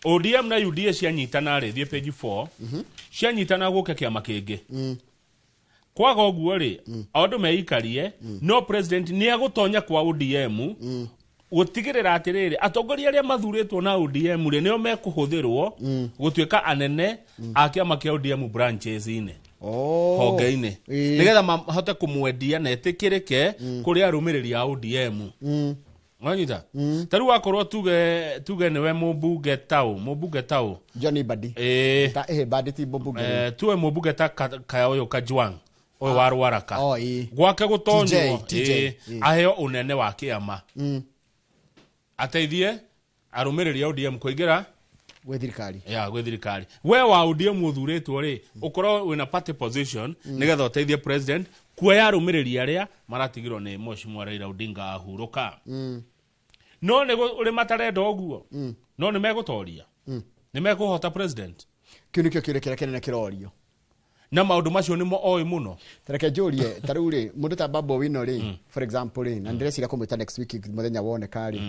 ODM na UDA cianyitana ri thie page 4 cianyitana guke kiama kingi kwaga uguo ri andu meikarie no president ni agutonya kwa ODM gutigirira atiriri atongoria aria mathuritwo na ODM ri nio mekuhuthirwo gutuika anene a kiama kia ODM branches ine honge-ini nigetha mahote kumwendia na etikirike kuri arumiriri a ODM wanyita taru wakorwo tuge niwe mubunge tau John Ibadi banditi mubunge tuwe mubunge ta Kayoyo Kajwang oyo wa Ruaraka gwake gutonywo aheo unene wa kiama ateithie arumiriri a ODM kuingira gwithirikari we wa ODM uthuritwo ri ukorwo wina party position nigetha uteithie president kuoya arumiriri aria maratigirwo ni Mheshimiwa Raila Odinga ahuruka no ni uri matarenda oguo no ni megutoria ni mekuhota president kiu nikio kirekera kenene kirorio na maundu macio nimo oi muno tareke jurie taruri mundu ta Babu Owino ri for example ri na ndirecira kumwita next week muthenya wone kari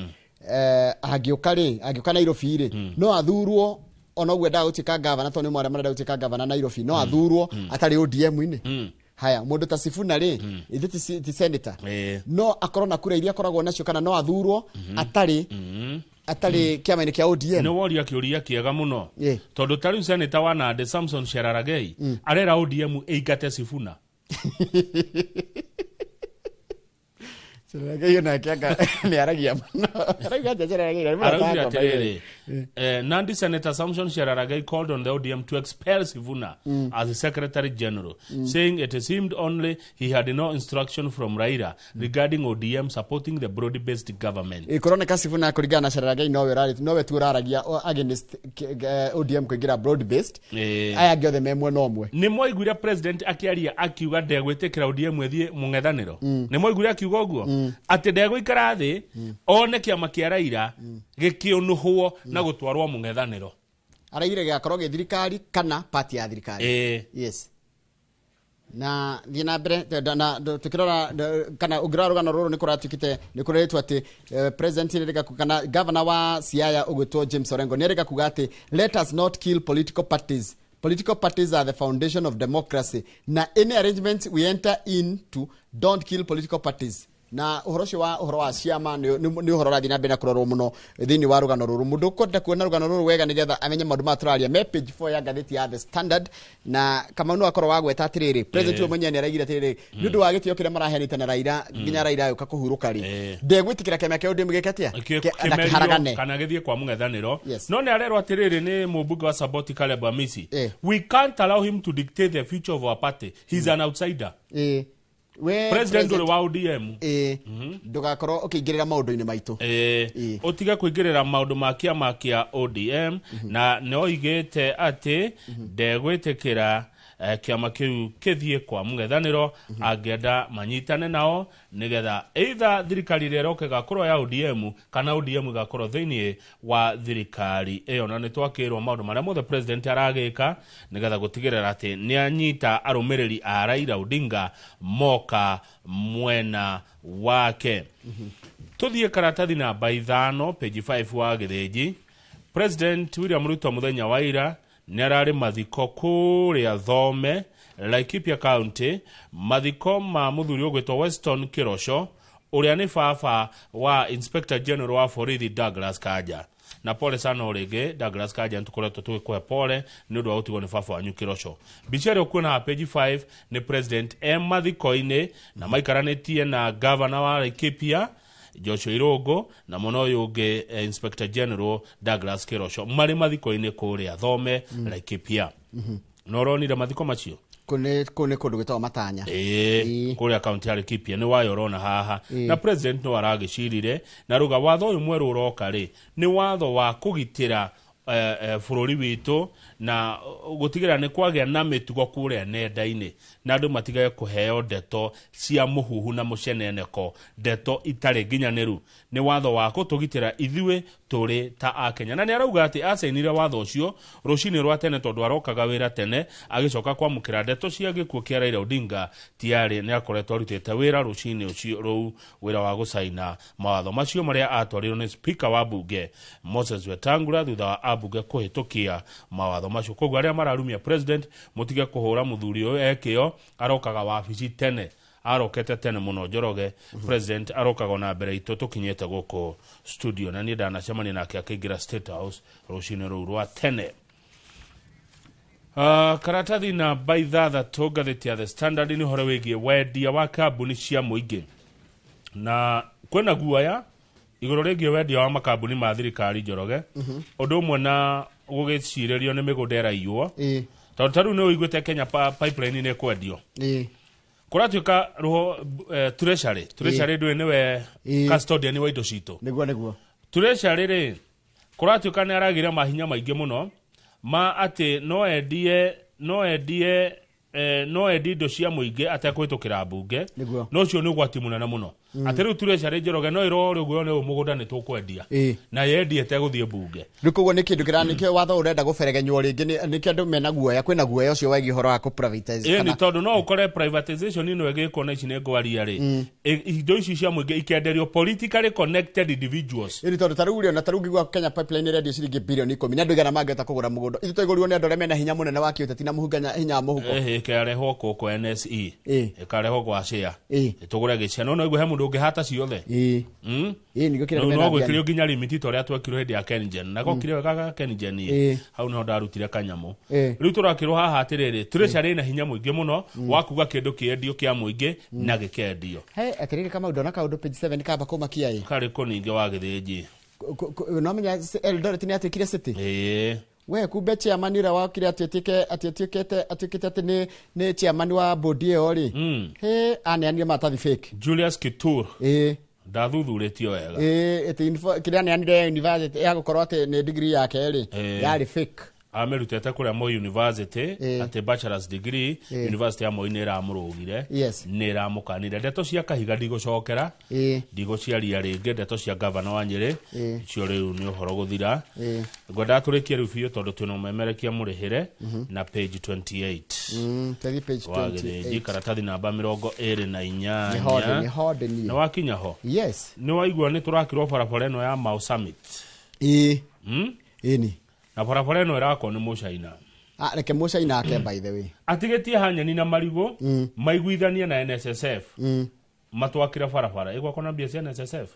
agioka Nairobi ri no athurwo ona gwe ndautika governor to ni mwara mara ndautika governor Nairobi no athurwo atari ODM ini haya mundu ta Sifuna ri ithiti senator no akorona kura iria akoragwo nacio kana no athurwo atari kiama-ini kia ODM no woria kiuria kiega muno tondu tari senator wa Nandi Samson Cherargei arera ODM eigate Sifuna Cherargei na kiaga ni aragia muno Nandi Senator Samson Cherargei called on the ODM to expel Sifuna as the Secretary General, saying it seemed only he had no instruction from Raila regarding ODM supporting the broad-based government. Ikoroneka Sifuna kurigana na Cherargei nowe tu aragia against ODM kuingira broad-based aya giothe memwe nomwe ni moiguria president akiaria akiuga ndegwitikira ODM ethie mung'ethaniro ni moiguria akiuga uguo ati ndegwikara thi one kiama kia Raila gikionuhwo na gutwarwo mung'ethaniro araire gakorwo githirikari kana party ya thirikari yes na thina mbere na tukirora kana ugira rugano ruru ni kuratukite ni kuretwa ati president ni kana governor wa Siaya ugwitwo James Orengo ni rega kuga ati let us not kill political parties. Political parties are the foundation of democracy. Na any arrangements we enter into don't kill political parties. Na uhoro wa ciama ni uhoro rathi na mbere kurorwo muno thini wa rugano ruru mundu kwenda kuona rugano ruru wega nigetha amenye maundu maturaria me page 4 ya gatheti ya The Standard na kama nu akorwo wagweta atiriri president mwenye ni araigire atiriri nundu wa gitio kire marahenite na Raila nginya Raila yuka kuhuruka ri ndegwitikira kemya ke ODM gikatia na kiharagane kana githie kwa mung'ethaniro no ni arerwo atiriri ni mubunge wa Saboti Caleb Amisi we can't allow him to dictate the future of our party he's an outsider president wa ODM ndugakorwo ukingirira maundu-ini maitu utiga kuingirira maundu ma kiama kia ODM na noigite ati ndegwitikira kiama kiu kithie kwa mung'ethaniro angenda manyitane nao nigetha either thirikari iroke gakorwo ya ODM kana ODM gakorwo thiini wa thirikari iyo na nitwakirwo maundu maria mothe president aragika nigetha gutigirira ati ni anyita arumiriri a Raila Odinga moka mwena wake tuthie karatathi namba 5 page 5 wa githinji President William Ruto muthenya wa ira nĩararĩ mathiko kũrĩa Thome, Laikipia County, mathiko ma mũthuri ũgwĩtwo Weston Kirosho, ũrĩa nĩ baba wa Inspector General wa borithi Douglas Kanja. Na pole sana orege Douglas Kanja ntukoretwo tugikuhe pole nĩ ũndũ wa gũtigwo nĩ baba wanyu Kirosho. Bichari okuona page 5 ni President mathiko-inĩ na maikaranĩtie na governor wa Laikipia Joshua Irogo na muno yũngĩ Inspector General Douglas Kirosho marĩ mathiko-inĩ kũrĩa Thome, Laikipia. Noronire mathiko macio kune kundu gwitwa Matanya kuria county ya Laikipia ni wayorona haha na president no aragicirire na ruga watho uyu mweru uroka ri ni watho wa kugitira bururi witu na gutigira ni kwagĩa na mitugo kuria nenda-ini na andu matigaye kuheo ndeto cia muhuhu na muceneneko, ndeto itari nginyaniru. Ni watho wa kutugitira ithuĩ turi ta akenya. Na ni arauga ati asainire watho ucio rucini rwa tene tondu arokaga wira tene agicoka kwamukira ndeto cia gikuo kia Raila Odinga tiari ni akoretwo arutite wira rucini ucio ruu wira wa gusaina mawatho macio maria atwarirwo ni speaker wa bunge Moses Wetangula thutha wa abunge kuhitukia mawatho macio. Koguo aria mararumia president mutige kuhura muthuri uyu ekio arokaga wabici tene, arokete tene muno Njoroge. President arokaga na mbere itu tukinyete guko studio na ni ndanacemania nake akiingira State House rucini ruu rwa tene. Karatathi na baithatha ngathĩti ya The Standard ni hore wigie wendia wa kambuni cia muingi na kwena guaya iguru rigie wendia wa makambuni ma thirikari Njoroge undu umwe na gugiciririo ni migunda iraiywo tondu taru ni uiguite Kenya Pipeline ni kwendio kuratuika ruho treasury ndwe niwe custodian wa indo citu niguo treasury ri kuratuika ni aragira mahinya maingi muno ma ati no endie indo cia muingi atekwitukira bunge no cio ni ugwati munene muno ati riu treasury Njoroge no iro rugo ni umugunda ni tukwendia na yendiete guthie bunge rikugo ni kindu kiranikio watho urenda guberegenywo ringi ni kindu mena guoya kwina guoya ucio wagi horo wa ku privatize ni tondu no ukore privatization ino egiko na ici ni ngwaria ri indo ici cia muingi ikenderio politically connected individuals ni tondu tarugi na tarugi gwa Kenya Pipeline radio ciringi bilioni 10 na ndugana mangeta kugura mugunda ithu toigurirwo ni andore mena hinya munene wa kiuteti na muhunganya hinya muhuko ikarehwo kuko NSE ikarehwo gwa share itugure giceno no igwe he mundu ungihata ciothe nigo kire no gwikire nginya limit toria twekirwo hindi ya Kengen na gokire gaga Kengen hau no ndarutire kanyamu riu turakirwo haha atiriri treasury na hinya muingi muno wa kuga kindu kiendio kia muingi na gikendio atiriri kama udona ka undu page 7 kaba kumakia kari kuninge wa githinji no menya Eldoret ni atikire city we kumbe chairman ira wakire atitikete ati ni chairman wa bodi eo ri ane matathi fake Julius Kitur ndathuthuritio wega eti kile ane university ya gukorwo ati ni degree yake ri yari fake amerutete kuria Moi University ati bachelor's degree University ya Moi ni ramurugire ni ramukanire ndeto cia kahiga ndigocokera ndigociaria ringi ndeto cia governor wa Nyeri cio riu ni uhoro guthira ngwenda turikie riu biu tondu twina memerekia murihire na page 28 page 28 karatathi namba 24 ni hode ni na wakinya ho ni waigua ni turakirwo barabara ino ya Mau Summit ni na barabara ino irako ni Muchaina reke Muchaina ake by the way atigetie hanyani na marigo maiguithanie na NSSF matwakira barabara igwa kona mbia cia NSSF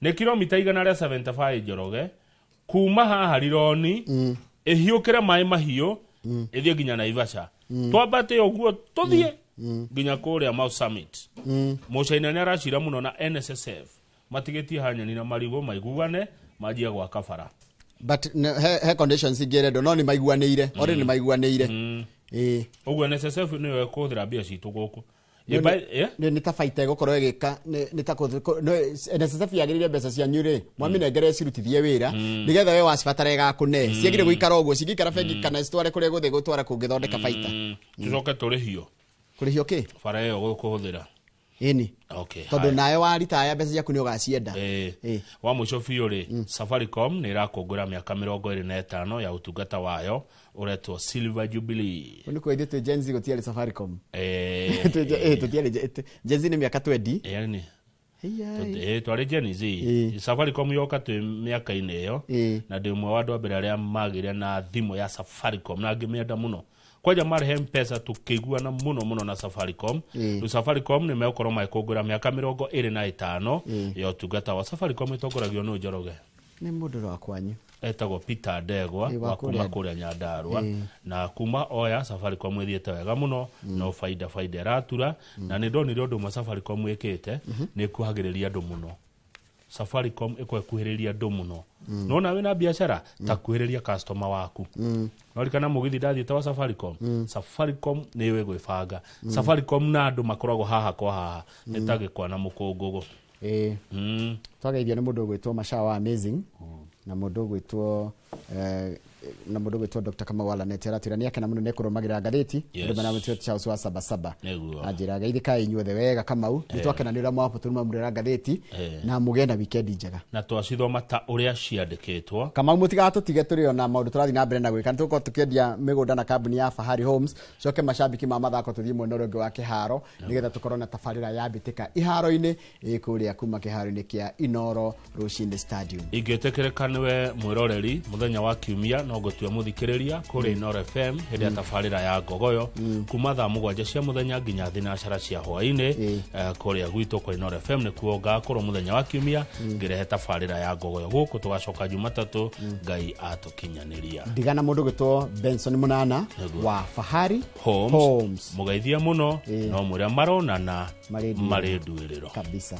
ne kilomita 175 Njoroge kuma haha Rironi ihiukire mai mahiu ithie nginya Naivasha twambate uguo tuthie nginya kuria Mau Summit Muchaina ni aracira muno na NSSF matigetie hanyani na marigo maiguane majia gwa kabara but he conditions igeredo no ni maiguanĩire ori ni maiguanĩire uguo NSSF ni yo kuthira mbia citu guku ni ta faita gukorwo igika ni ta NSSF yagirire mbeca cia nyure mwamenengere cirutithie wira nigetha we wacibatara igakune ciagire guikara uguo cingikara bengi kana citware kuria guthe gutwara kungithondeka faita tucoke turihio ki bara yo gukuhuthira okay tondu nayo wa ritaya mbeca ciaku ni ugacienda wa muico biu ri Safaricom ni irakungura miaka 25 ya utungata wayo uretwo Silver Jubilee ni kwendete Gen Z gutiari Safaricom tutiari Gen Z ni miaka 20 yani twari Gen Z Safaricom yoka tu miaka-inĩ ĩyo na ndĩ ũmwe wa andũ a mbere arĩa magĩire na thimũ ya Safaricom na ngĩmĩenda mũno kwaja marhe M-Pesa tukĩiguana mũno na Safaricom Safaricom nĩ megũkorwo magĩkũngũĩra mĩaka 25 ya ũtungata wa Safaricom ĩtongoragio nĩ Njoroge nĩ mũndũ wa kwanyu etagwo Peter Ndegwa wa kuma kũrĩa Nyandarua na kuma oya Safaricom ĩthiĩte wega mũno no faida ĩratura na nĩ ndonire ũndũ ũmwe Safaricom ĩkĩte nĩ kuhagĩrĩria andũ mũno Safaricom ĩkwekuhĩrĩria andũ mũno no nawe na biashara ta kuhĩrĩria customer waku no kana mũgithi dathiĩte wa Safaricom nĩ we gwĩbanga Safaricom na andũ makoragwo haha kwa haha nĩtagĩkwa na mũkũngũgũ twagaithio nĩ mũndũ ũgwĩtwo Mashawa Amazing na mũndũ ũgwĩtwo Dr. Kamawala neteratira ni akena muno nekurũmagira ngathĩti ndĩ mana mutio Charles wa Sabasaba ajira gaithika inyuothe wega Kamau nitwakenanira mwaputuruma murera ngathĩti na mugenda weekend njega na twacithoma ta ũrĩa ciandĩkĩtwo Kamau mutigatũtige tũrĩ ona maũndũ tũrathi na mbere na gwĩka nĩtũkorwo tũkĩendia mĩgũnda na kambuni ya Fahari Homes coke macambiki ma mathako tũthiĩ mwena ũngĩ wa kĩharo nĩgetha tũkorwo na tabarĩra ya mbĩtĩka iharo-inĩ kũrĩa kuma kĩharo-inĩ kĩa Inoro Rũcinĩ Stadium ingĩtĩkĩrĩka nĩwe mwĩroreri mũthenya wa kiumia no gũtua mũthikĩrĩria kũrĩ Inoro FM hĩndĩ ya tabarĩra ya Ngogoyo kuma thaa 7 cia mũthenya nginya thinacara cia hwaĩ-inĩ kũrĩa gwitũ kwa Inoro FM nĩkuo ngakorwo mũthenya wa kiumia ngĩrehe tabarĩra ya Ngogoyo gũkũ tũgacoka Jumatatũ Ngai atũkinyanĩria ndigana mũndũ gwĩtwo Benson Munana wa Fahari Homes mũgeithia mũno no mũrĩa maronana marĩ nduĩrĩro kabisa